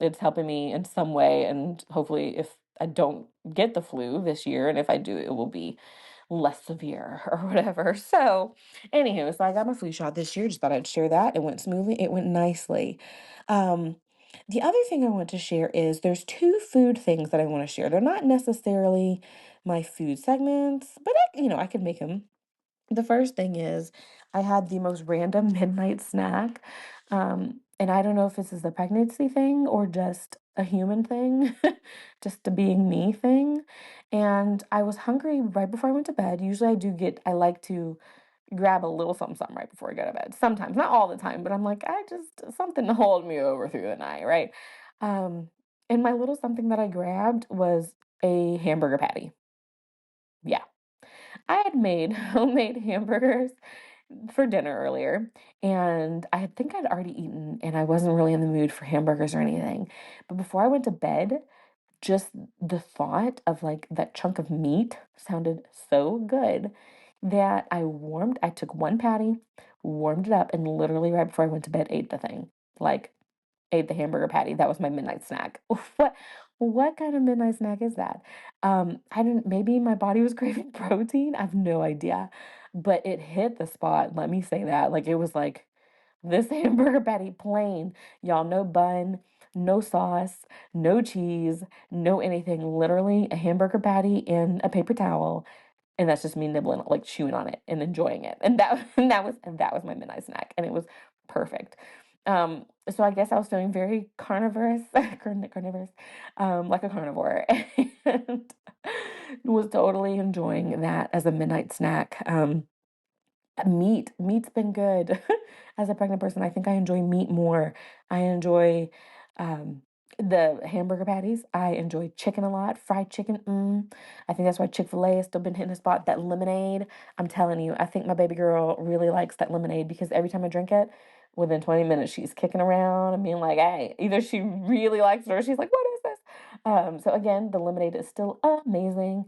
it's helping me in some way. And hopefully if I don't get the flu this year, and if I do, it will be less severe or whatever. So anywho, so I got my flu shot this year. Just thought I'd share that. It went smoothly. It went nicely. Um, the other thing I want to share is there's 2 food things that I want to share. They're not necessarily my food segments, but I could make them. The first thing is I had the most random midnight snack. And I don't know if this is a pregnancy thing or just a human thing, just a being me thing. And I was hungry right before I went to bed. Usually I like to grab a little something, something right before I go to bed. Sometimes, not all the time, but I'm like, something to hold me over through the night, right? Um, and my little something that I grabbed was a hamburger patty. Yeah. I had made homemade hamburgers for dinner earlier, and I think I'd already eaten, and I wasn't really in the mood for hamburgers or anything. But before I went to bed, just the thought of like that chunk of meat sounded so good that I took one patty, warmed it up, and literally right before I went to bed, ate the thing. Like, ate the hamburger patty. That was my midnight snack. What kind of midnight snack is that? I didn't maybe my body was craving protein. I have no idea. But it hit the spot, let me say that. Like, it was like this hamburger patty plain. Y'all, no bun, no sauce, no cheese, no anything. Literally a hamburger patty in a paper towel, and that's just me nibbling, like chewing on it and enjoying it. And that and that was my midnight snack, and it was perfect. So I guess I was feeling very carnivorous, carnivorous, like a carnivore, and was totally enjoying that as a midnight snack. Meat's been good. As a pregnant person, I think I enjoy meat more. I enjoy um, the hamburger patties. I enjoy chicken a lot, fried chicken. I think that's why Chick-fil-A has still been hitting the spot. That lemonade, I'm telling you, I think my baby girl really likes that lemonade because every time I drink it, within 20 minutes, she's kicking around and being like, hey, either she really likes it or she's like, what is this? So again, the lemonade is still amazing.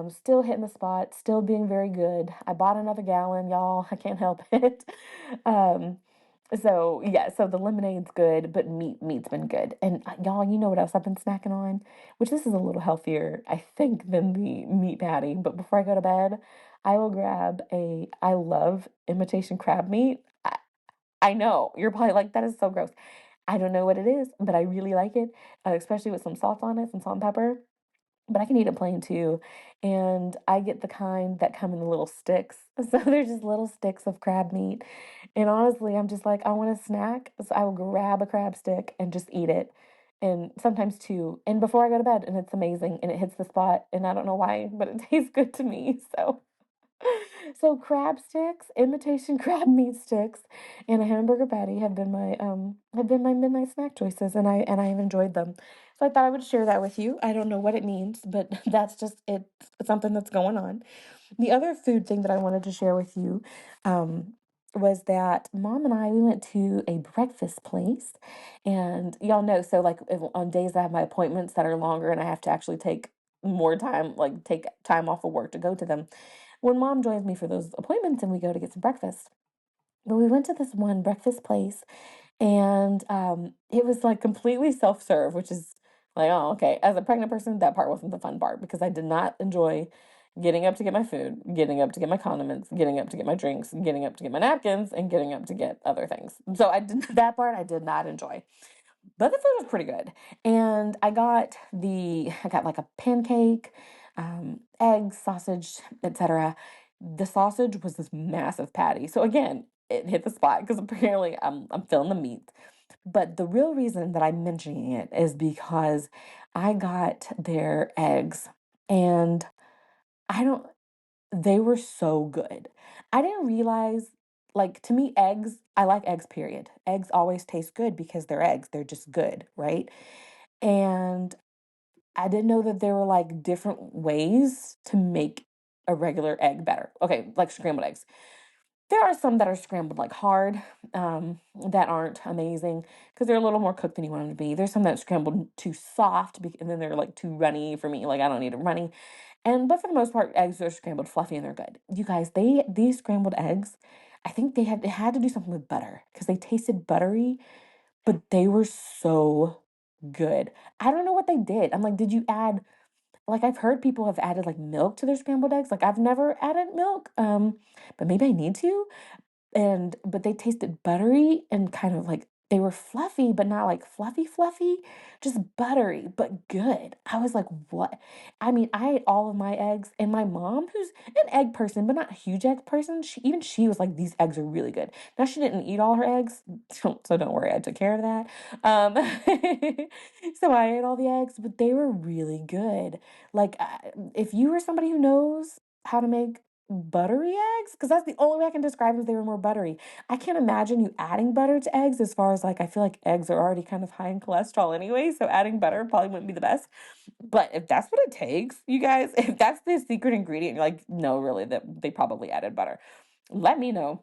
Still hitting the spot, still being very good. I bought another gallon, y'all. I can't help it. Um, so yeah, so the lemonade's good, but meat's been good. And y'all, you know what else I've been snacking on? Which this is a little healthier, I think, than the meat patty. But before I go to bed, I will grab I love imitation crab meat. I know you're probably like, that is so gross. I don't know what it is, but I really like it, especially with some salt on it, some salt and pepper. but I can eat it plain too. And I get the kind that come in the little sticks. So they're just little sticks of crab meat. And honestly, I'm just like, I want a snack. So I will grab a crab stick and just eat it. And sometimes two. And before I go to bed, and it's amazing. And it hits the spot. And I don't know why, but it tastes good to me. So crab sticks, imitation crab meat sticks, and a hamburger patty have been my midnight snack choices, and I have enjoyed them. So I thought I would share that with you. I don't know what it means, but that's just it. It's something that's going on. The other food thing that I wanted to share with you, was that Mom and I we went to a breakfast place, and y'all know. So like on days I have my appointments that are longer, and I have to actually take more time, like take time off of work to go to them. When Mom joins me for those appointments, and we go to get some breakfast. But we went to this one breakfast place, and it was like completely self-serve, which is like, oh, okay. As a pregnant person, that part wasn't the fun part because I did not enjoy getting up to get my food, getting up to get my condiments, getting up to get my drinks, getting up to get my napkins, and getting up to get other things. So I did that part I did not enjoy. But the food was pretty good. And I got like a pancake, eggs, sausage, etc. The sausage was this massive patty. So again, it hit the spot because apparently I'm feeling the meat. But the real reason that I'm mentioning it is because I got their eggs, and I don't they were so good. I didn't realize, like, to me, eggs, I like eggs, period. Eggs always taste good because they're eggs. They're just good, right? And I didn't know that there were like different ways to make a regular egg better. Okay, like scrambled eggs. There are some that are scrambled like hard, that aren't amazing because they're a little more cooked than you want them to be. There's some that are scrambled too soft, and then they're like too runny for me. Like I don't need them runny. And but for the most part, eggs are scrambled fluffy and they're good. You guys, these scrambled eggs, I think they had to do something with butter because they tasted buttery, but they were so good. I don't know what they did. I'm like, did you add like I've heard people have added like milk to their scrambled eggs. Like I've never added milk, but maybe I need to. But they tasted buttery and kind of like they were fluffy, but not like fluffy, just buttery, but good. I was like, what? I mean, I ate all of my eggs, and my mom, who's an egg person, but not a huge egg person, she was like, these eggs are really good. Now she didn't eat all her eggs, so don't worry, I took care of that. Um, so I ate all the eggs, but they were really good. Like, if you were somebody who knows how to make buttery eggs, because that's the only way I can describe them, if they were more buttery. I can't imagine you adding butter to eggs, as far as like I feel like eggs are already kind of high in cholesterol anyway, so adding butter probably wouldn't be the best. But if that's what it takes, you guys, if that's the secret ingredient, you're like, no, really, that they probably added butter. Let me know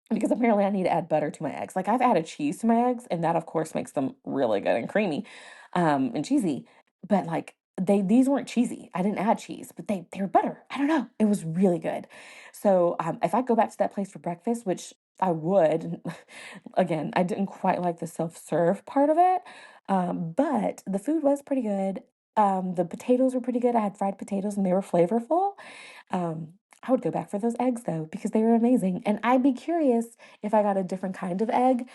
because apparently I need to add butter to my eggs. Like I've added cheese to my eggs, and that of course makes them really good and creamy, and cheesy. But like these weren't cheesy. I didn't add cheese, but they were butter. I don't know. It was really good. So if I go back to that place for breakfast, which I would, again, I didn't quite like the self-serve part of it, but the food was pretty good. The potatoes were pretty good. I had fried potatoes and they were flavorful. Um, I would go back for those eggs though, because they were amazing. And I'd be curious if I got a different kind of egg,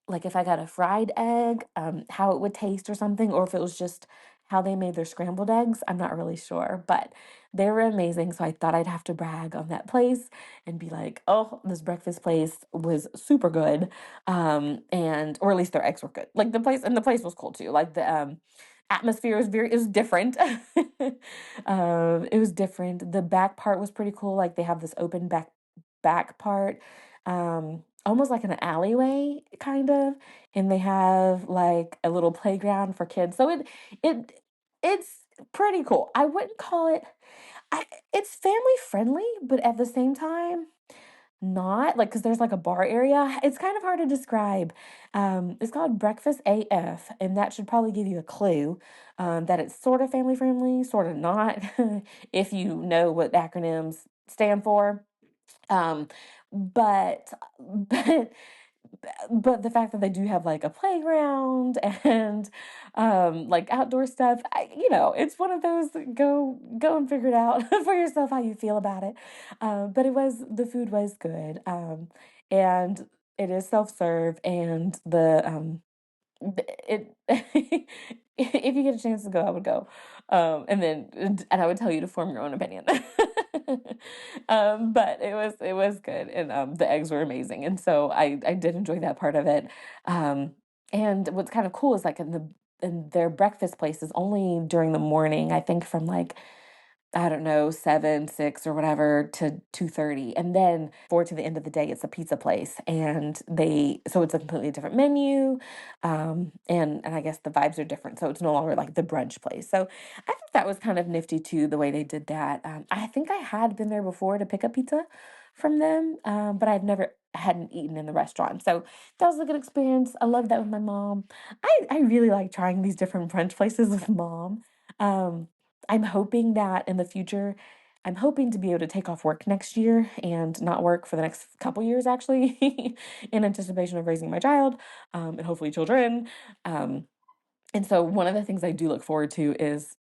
like if I got a fried egg, how it would taste or something, or if it was just how they made their scrambled eggs. I'm not really sure, but they were amazing. So I thought I'd have to brag on that place and be like, oh, this breakfast place was super good. And or at least their eggs were good. Like the place was cool too. Like the atmosphere was it was different. It was different. The back part was pretty cool. Like they have this open back part. Almost like an alleyway kind of, and they have like a little playground for kids. So it it's pretty cool. I wouldn't call it it's family friendly, but at the same time not like because there's like a bar area. It's kind of hard to describe. It's called Breakfast AF, and that should probably give you a clue that it's sort of family friendly, sort of not, if you know what acronyms stand for. Um, but but but the fact that they do have like a playground and like outdoor stuff, it's one of those go and figure it out for yourself how you feel about it. But the food was good. And it is self-serve, and the it if you get a chance to go, I would go. And I would tell you to form your own opinion. But it was good, and the eggs were amazing, and so I did enjoy that part of it. Um, and what's kind of cool is like in their breakfast place is only during the morning, I think from like I don't know, 7, 6 or whatever to 2:30. And then forward to the end of the day, it's a pizza place. And so it's a completely different menu. And I guess the vibes are different. So it's no longer like the brunch place. So I thought that was kind of nifty too, the way they did that. I think I had been there before to pick up pizza from them, but hadn't eaten in the restaurant. So that was a good experience. I love that with my mom. I really like trying these different brunch places with mom. Um, I'm hoping that in the future, I'm hoping to be able to take off work next year and not work for the next couple years, actually, in anticipation of raising my child, and hopefully children. Um, and so one of the things I do look forward to is,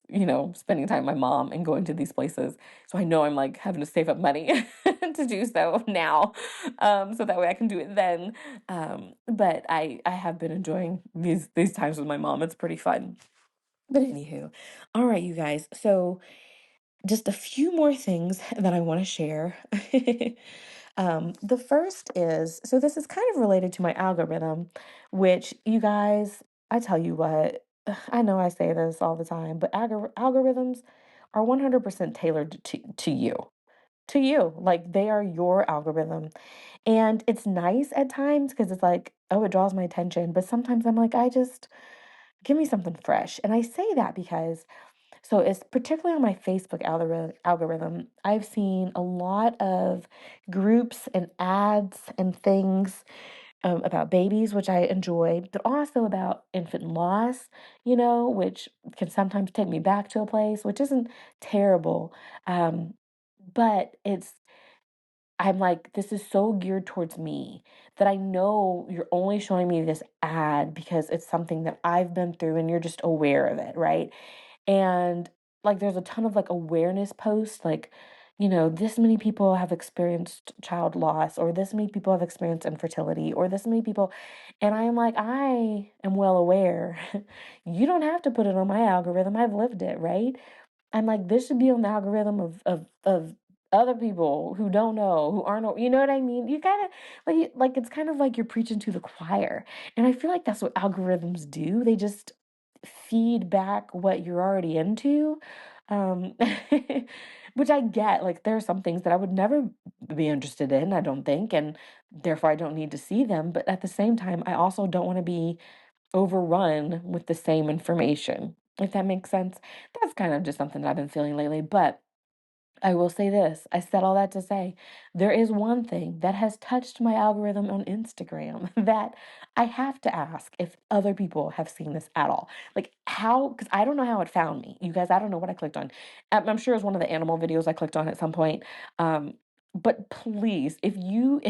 spending time with my mom and going to these places. So I know I'm like having to save up money to do so now, so that way I can do it then. But I have been enjoying these times with my mom. It's pretty fun. But anywho, all right, you guys. So just a few more things that I want to share. The first is so this is kind of related to my algorithm, which you guys, I tell you what, I know I say this all the time, but algorithms are 100% tailored to you. To you. Like they are your algorithm. And it's nice at times because it's like, oh, it draws my attention. But sometimes I'm like, I just give me something fresh. And I say that because so it's particularly on my Facebook algorithm. I've seen a lot of groups and ads and things about babies, which I enjoy, but also about infant loss, which can sometimes take me back to a place, which isn't terrible. Um, but I'm like, this is so geared towards me that I know you're only showing me this ad because it's something that I've been through and you're just aware of it, right? And like there's a ton of like awareness posts like, this many people have experienced child loss or this many people have experienced infertility or this many people and I'm like, I am well aware. You don't have to put it on my algorithm. I've lived it, right? I'm like, this should be on the algorithm of other people who don't know, who aren't, you know what I mean? You kind of like it's kind of like you're preaching to the choir. And I feel like that's what algorithms do. They just feed back what you're already into. Um, which I get, like there are some things that I would never be interested in, I don't think, and therefore I don't need to see them. But at the same time, I also don't want to be overrun with the same information, if that makes sense. That's kind of just something that I've been feeling lately. But I will say this. I said all that to say there is one thing that has touched my algorithm on Instagram that I have to ask if other people have seen this at all. Like how, because I don't know how it found me. You guys, I don't know what I clicked on. I'm sure it was one of the animal videos I clicked on at some point. Um, but please, if you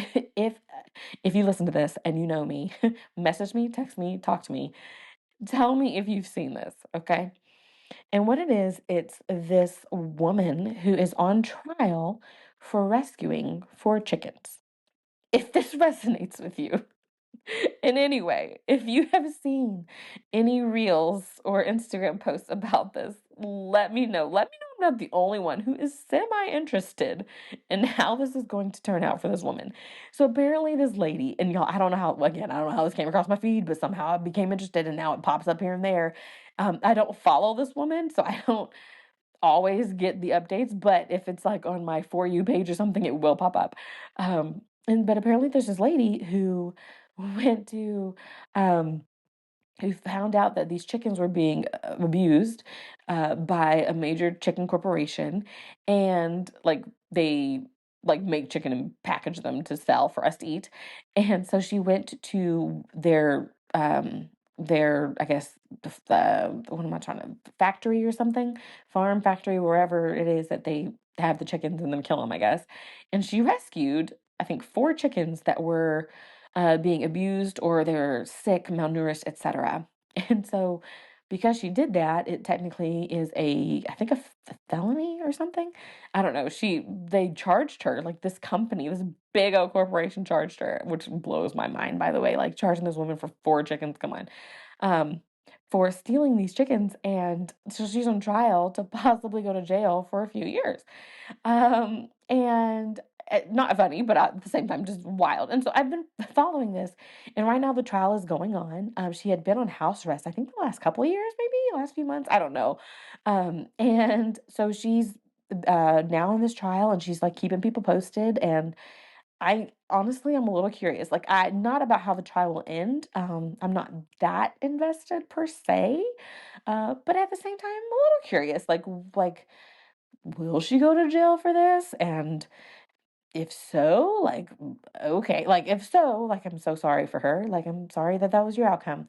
listen to this and you know me, message me, text me, talk to me. Tell me if you've seen this, okay? And what it is, it's this woman who is on trial for rescuing 4 chickens. If this resonates with you in any way, if you have seen any reels or Instagram posts about this, let me know. Let me know I'm not the only one who is semi interested in how this is going to turn out for this woman. So apparently, this lady, and y'all, I don't know how, again, I don't know how this came across my feed, but somehow I became interested and now it pops up here and there. I don't follow this woman, so I don't always get the updates, but if it's like on my For You page or something, it will pop up. But apparently there's this lady who went to um who found out that these chickens were being abused by a major chicken corporation, and like they like make chicken and package them to sell for us to eat. And so she went to their I guess what am I trying to factory or something, farm factory, wherever it is that they have the chickens and then kill them, I guess. And she rescued I think 4 chickens that were being abused or they're sick, malnourished, etc. And so because she did that, it technically is I think a felony or something. I don't know. They charged her, like this company, this big old corporation charged her, which blows my mind, by the way, like charging this woman for 4 chickens. Come on. Um, for stealing these chickens, and so she's on trial to possibly go to jail for a few years. And not funny, but at the same time, just wild. And so I've been following this, and right now the trial is going on. She had been on house arrest, I think the last couple of years, maybe last few months, I don't know. And so she's now in this trial, and she's like keeping people posted. And I honestly, I'm a little curious. Like, I not about how the trial will end. I'm not that invested per se, but at the same time, I'm a little curious. Like, will she go to jail for this? And if so, like, okay, like, if so, like, I'm so sorry for her. Like, I'm sorry that that was your outcome.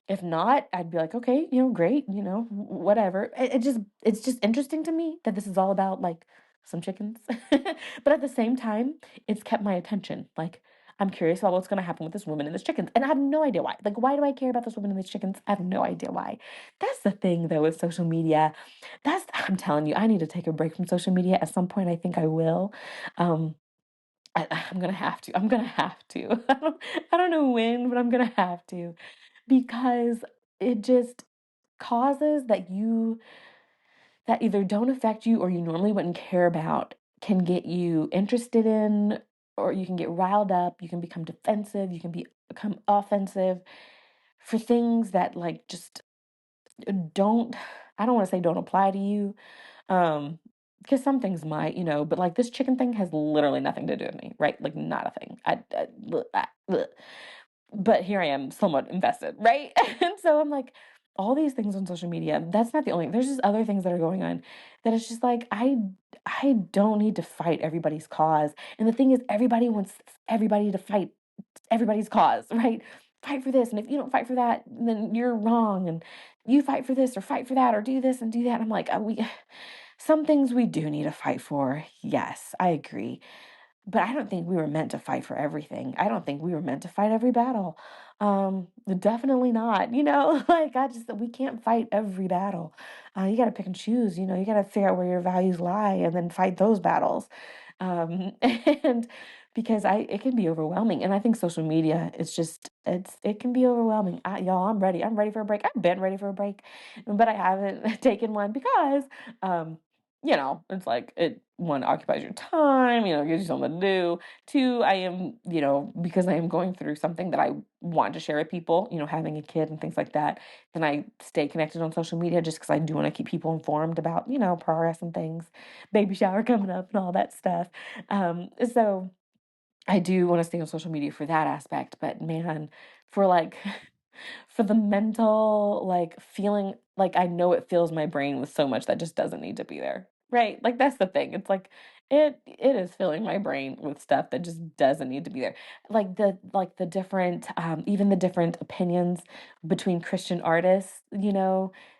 If not, I'd be like, okay, great, whatever. It's just interesting to me that this is all about like some chickens. But at the same time, it's kept my attention. Like, I'm curious about what's going to happen with this woman and this chickens. And I have no idea why. Like, why do I care about this woman and these chickens? I have no idea why. That's the thing, though, with social media. I'm telling you, I need to take a break from social media. At some point, I think I will. Um, I'm gonna have to. I'm gonna have to. I don't know when, but I'm gonna have to because it just causes that either don't affect you or you normally wouldn't care about can get you interested in, or you can get riled up, you can become defensive, you can become offensive for things that like just don't I don't want to say don't apply to you. Because some things might, but like this chicken thing has literally nothing to do with me, right? Like not a thing. Bleh. But here I am, somewhat invested, right? And so I'm like, all these things on social media. That's not the only. There's just other things that are going on that it's just like I don't need to fight everybody's cause. And the thing is, everybody wants everybody to fight everybody's cause, right? Fight for this, and if you don't fight for that, then you're wrong, and you fight for this or fight for that or do this and do that. I'm like, we some things we do need to fight for. Yes, I agree. But I don't think we were meant to fight for everything. I don't think we were meant to fight every battle. Definitely not. Like we can't fight every battle. You got to pick and choose. You got to figure out where your values lie and then fight those battles. And because it can be overwhelming, and I think social media is just it can be overwhelming. Y'all, I'm ready. I'm ready for a break. I've been ready for a break, but I haven't taken one because it's like one occupies your time, gives you something to do. Two, I am, because I am going through something that I want to share with people, having a kid and things like that. Then I stay connected on social media just because I do want to keep people informed about, progress and things, baby shower coming up and all that stuff. So I do want to stay on social media for that aspect, but man, for like for the mental like feeling, like I know it fills my brain with so much that just doesn't need to be there. Right? Like that's the thing. It's like it is filling my brain with stuff that just doesn't need to be there. Like the different even the different opinions between Christian artists,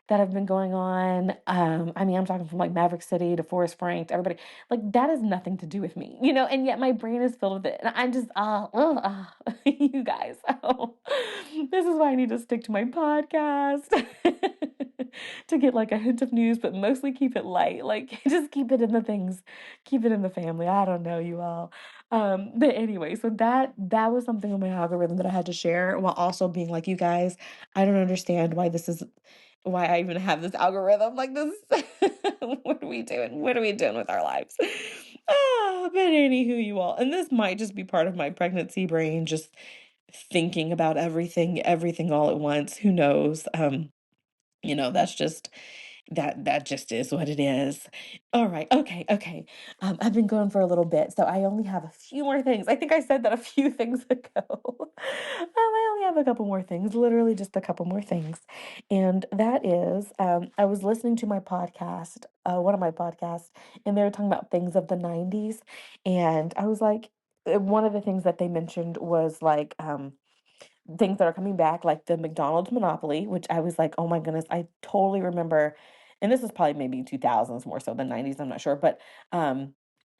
that have been going on. I mean, I'm talking from like Maverick City to Forrest Frank to everybody. Like that has nothing to do with me, and yet my brain is filled with it. And I'm just, you guys. Oh, this is why I need to stick to my podcast to get like a hint of news, but mostly keep it light. Like just keep it in the things, keep it in the family. I don't know, you all. But anyway, so that was something on my algorithm that I had to share while also being like, you guys, I don't understand why I even have this algorithm like this. What are we doing? What are we doing with our lives? But anywho, you all, and this might just be part of my pregnancy brain, just thinking about everything all at once. Who knows? That's just that just is what it is. All right. Okay. Okay. I've been going for a little bit, so I only have a few more things. I think I said that a few things ago. I only have a couple more things, literally just a couple more things. And that is, I was listening to my podcast, one of my podcasts, and they were talking about things of the 90s. And I was like, one of the things that they mentioned was like, things that are coming back, like the McDonald's monopoly, which I was like, oh my goodness, I totally remember. And this is probably maybe 2000s more so than 90s, I'm not sure, but um,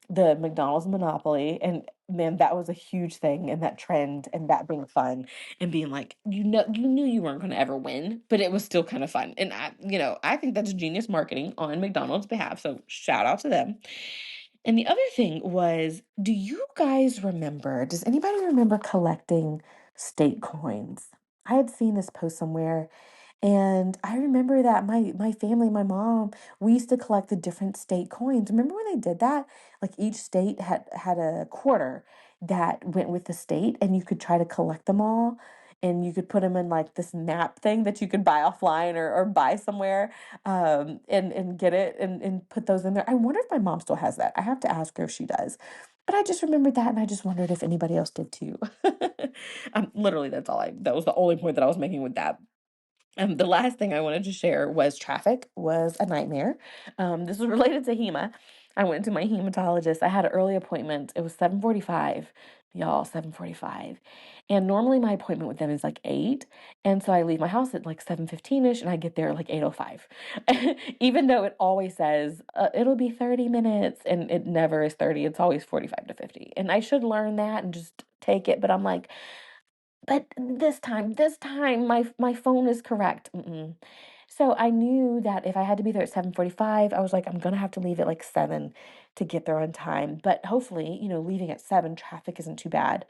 the McDonald's monopoly, and man, that was a huge thing, and that trend, and that being fun, and being like, you knew you weren't going to ever win, but it was still kind of fun, and I think that's genius marketing on McDonald's behalf. So shout out to them. And the other thing was, do you guys remember, does anybody remember collecting state coins? I had seen this post somewhere, And I remember that my family, my mom, we used to collect the different state coins. Remember when they did that? Like each state had a quarter that went with the state, and you could try to collect them all. And you could put them in like this map thing that you could buy offline or buy somewhere, and get it and put those in there. I wonder if my mom still has that. I have to ask her if she does. But I just remembered that, and I just wondered if anybody else did too. Literally, that was the only point that I was making with that. The last thing I wanted to share was traffic was a nightmare. This was related to HEMA. I went to my hematologist. I had an early appointment. It was 7:45, y'all, 7:45. And normally my appointment with them is like 8. And so I leave my house at like 7:15ish and I get there like 8:05. Even though it always says it'll be 30 minutes and it never is 30. It's always 45 to 50. And I should learn that and just take it, but I'm like, but this time, my phone is correct. Mm-mm. So I knew that if I had to be there at 7:45, I was like, I'm gonna have to leave at like 7 to get there on time. But hopefully, leaving at 7, traffic isn't too bad.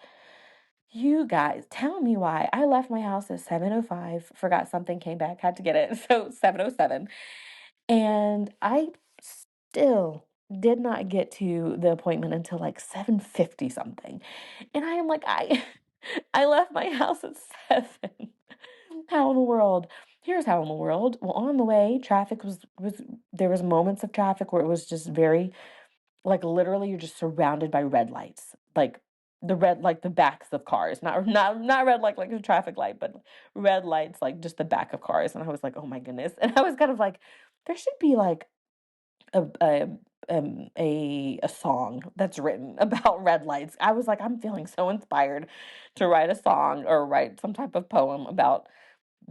You guys, tell me why. I left my house at 7:05, forgot something, came back, had to get it. So 7:07. And I still did not get to the appointment until like 7:50 something. And I am like, I left my house at 7. How in the world? Here's how in the world. Well, on the way, traffic was there was moments of traffic where it was just very, like, literally you're just surrounded by red lights. Like the backs of cars. Not red like a traffic light, but red lights like just the back of cars. And I was like, "Oh my goodness." And I was kind of like, there should be like a a a song that's written about red lights. I was like, I'm feeling so inspired to write a song or write some type of poem about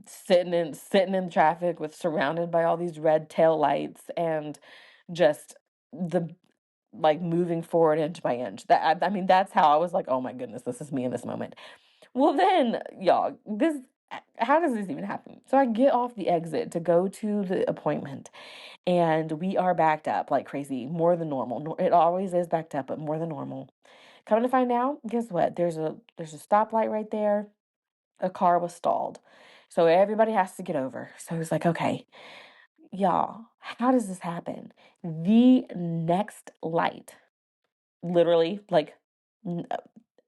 sitting in traffic with surrounded by all these red tail lights and just the like moving forward inch by inch. I mean, that's how I was like, oh my goodness, this is me in this moment. Well, then, y'all, how does this even happen? So I get off the exit to go to the appointment, and we are backed up like crazy, more than normal. It always is backed up, but more than normal. Coming to find out, guess what? There's a stoplight right there. A car was stalled. So everybody has to get over. So it's like, okay, y'all, how does this happen? The next light, literally, like, n- uh,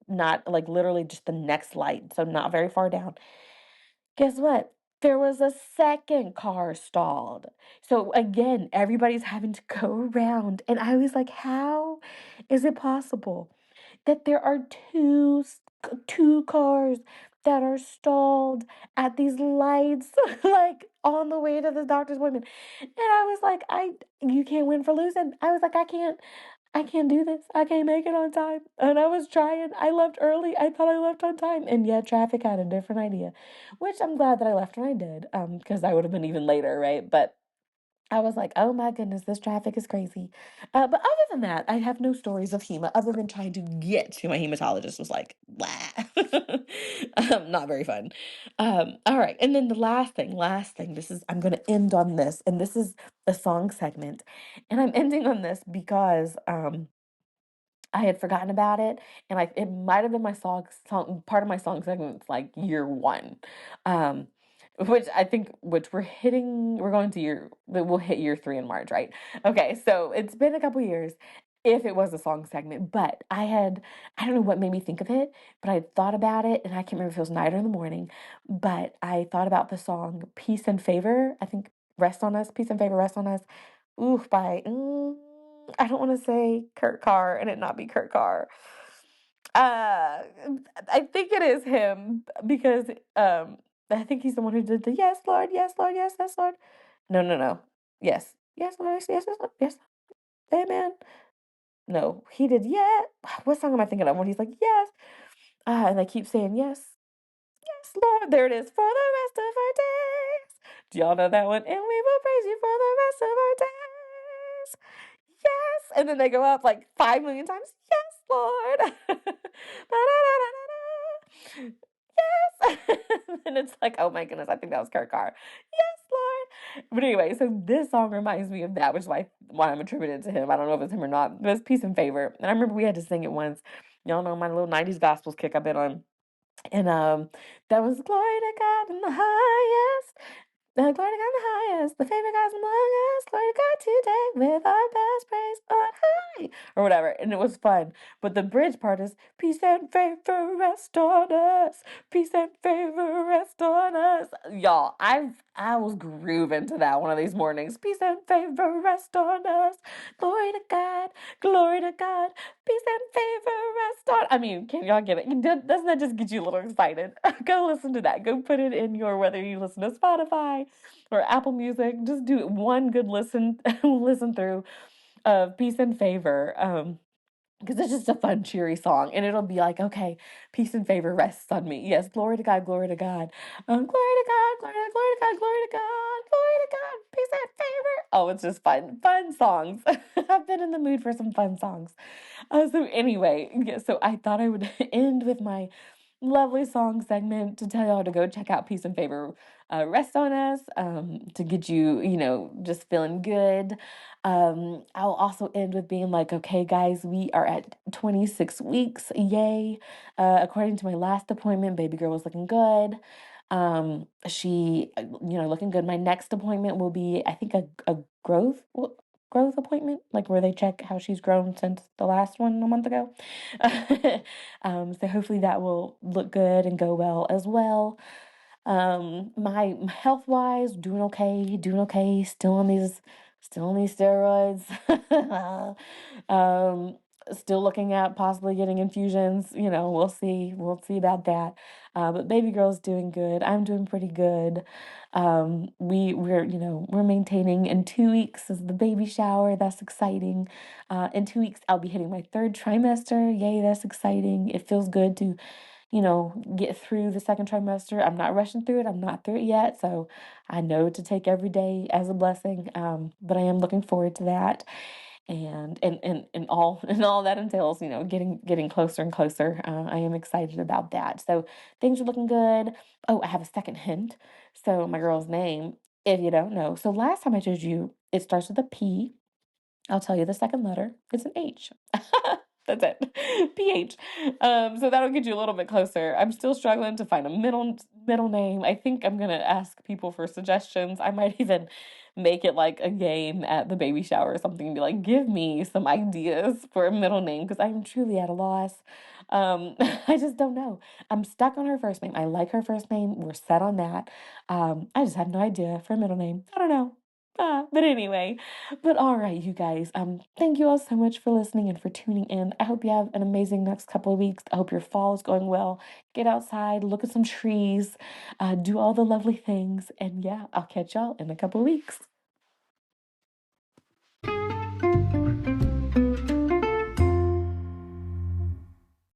not like literally just the next light, so not very far down. Guess what? There was a second car stalled. So again, everybody's having to go around. And I was like, how is it possible that there are two cars that are stalled at these lights, like on the way to the doctor's appointment? And I was like, you can't win for losing. I was like, I can't do this. I can't make it on time. And I was trying. I left early. I thought I left on time. And yet traffic had a different idea, which I'm glad that I left when I did, because I would have been even later, right? But I was like, oh my goodness, this traffic is crazy. But other than that, I have no stories of HEMA other than trying to get to my hematologist was like, blah. Not very fun. All right. And then the last thing, I'm going to end on this. And this is a song segment. And I'm ending on this because, I had forgotten about it, and it might have been my song part of my song segments like year one, um, which we're going to we'll hit year 3 in March, right? Okay, so it's been a couple years if it was a song segment, but I don't know what made me think of it, but I thought about it, and I can't remember if it was night or in the morning, but I thought about the song Peace and Favor. I think Rest on Us, Peace and Favor, Rest on Us. Ooh, I don't want to say Kurt Carr and it not be Kurt Carr. Uh, I think it is him because I think he's the one who did the yes, Lord, yes, Lord, yes, yes, Lord. No, no, no. Yes, yes, Lord, yes, yes, Lord, yes, Amen. No, he did yeah. What song am I thinking of when he's like yes? And I keep saying yes, yes, Lord. There it is for the rest of our days. Do y'all know that one? And we will praise you for the rest of our days. Yes. And then they go up like 5 million times. Yes, Lord. Da-da-da-da-da-da. Yes. And it's like, oh my goodness, I think that was Kurt Carr. Yes, Lord. But anyway, so this song reminds me of that, which is why I'm attributed to him. I don't know if it's him or not, but it's Peace and Favor. And I remember we had to sing it once. Y'all know my little 90s gospels kick I've been on. And that was glory to God in the highest. Glory to God in the highest, the favorite guys among us. Glory to God today with our best praise on high. Or whatever. And it was fun. But the bridge part is peace and favor rest on us. Peace and favor rest on us. Y'all, I was grooving to that one of these mornings. Peace and favor rest on us. Glory to God. Glory to God. Peace and favor rest on. I mean, can y'all get it? Doesn't that just get you a little excited? Go listen to that. Go put it in your, whether you listen to Spotify or Apple Music. Just do one good listen through of Peace and Favor. Because it's just a fun, cheery song, and it'll be like, okay, peace and favor rests on me. Yes, glory to God, glory to God, glory to God, glory to God, glory to God, glory to God, glory to God, peace and favor. Oh, it's just fun songs. I've been in the mood for some fun songs. So anyway, yeah, so I thought I would end with my lovely song segment to tell y'all to go check out Peace and Favor Rest on Us, to get you, just feeling good. I'll also end with being like, okay, guys, we are at 26 weeks. Yay. According to my last appointment, baby girl was looking good. She, looking good. My next appointment will be, I think, a growth appointment, like where they check how she's grown since the last one a month ago. So hopefully that will look good and go well as well. My health wise, doing okay, still on these steroids. um, Still looking at possibly getting infusions, we'll see about that. But baby girl's doing good. I'm doing pretty good. We're maintaining. In 2 weeks is the baby shower. That's exciting. In 2 weeks, I'll be hitting my third trimester. Yay, that's exciting. It feels good to get through the second trimester. I'm not rushing through it. I'm not through it yet. So I know to take every day as a blessing. But I am looking forward to that. And all that entails, getting closer and closer. I am excited about that. So things are looking good. Oh, I have a second hint. So my girl's name, if you don't know. So last time I told you it starts with a P. I'll tell you the second letter. It's an H. That's it. PH. So that'll get you a little bit closer. I'm still struggling to find a middle name. I think I'm gonna ask people for suggestions. I might even make it like a game at the baby shower or something and be like, give me some ideas for a middle name because I'm truly at a loss. I just don't know. I'm stuck on her first name. I like her first name. We're set on that. I just have no idea for a middle name. I don't know. But anyway, but all right, you guys. Thank you all so much for listening and for tuning in. I hope you have an amazing next couple of weeks. I hope your fall is going well. Get outside, look at some trees, do all the lovely things, and yeah, I'll catch y'all in a couple of weeks.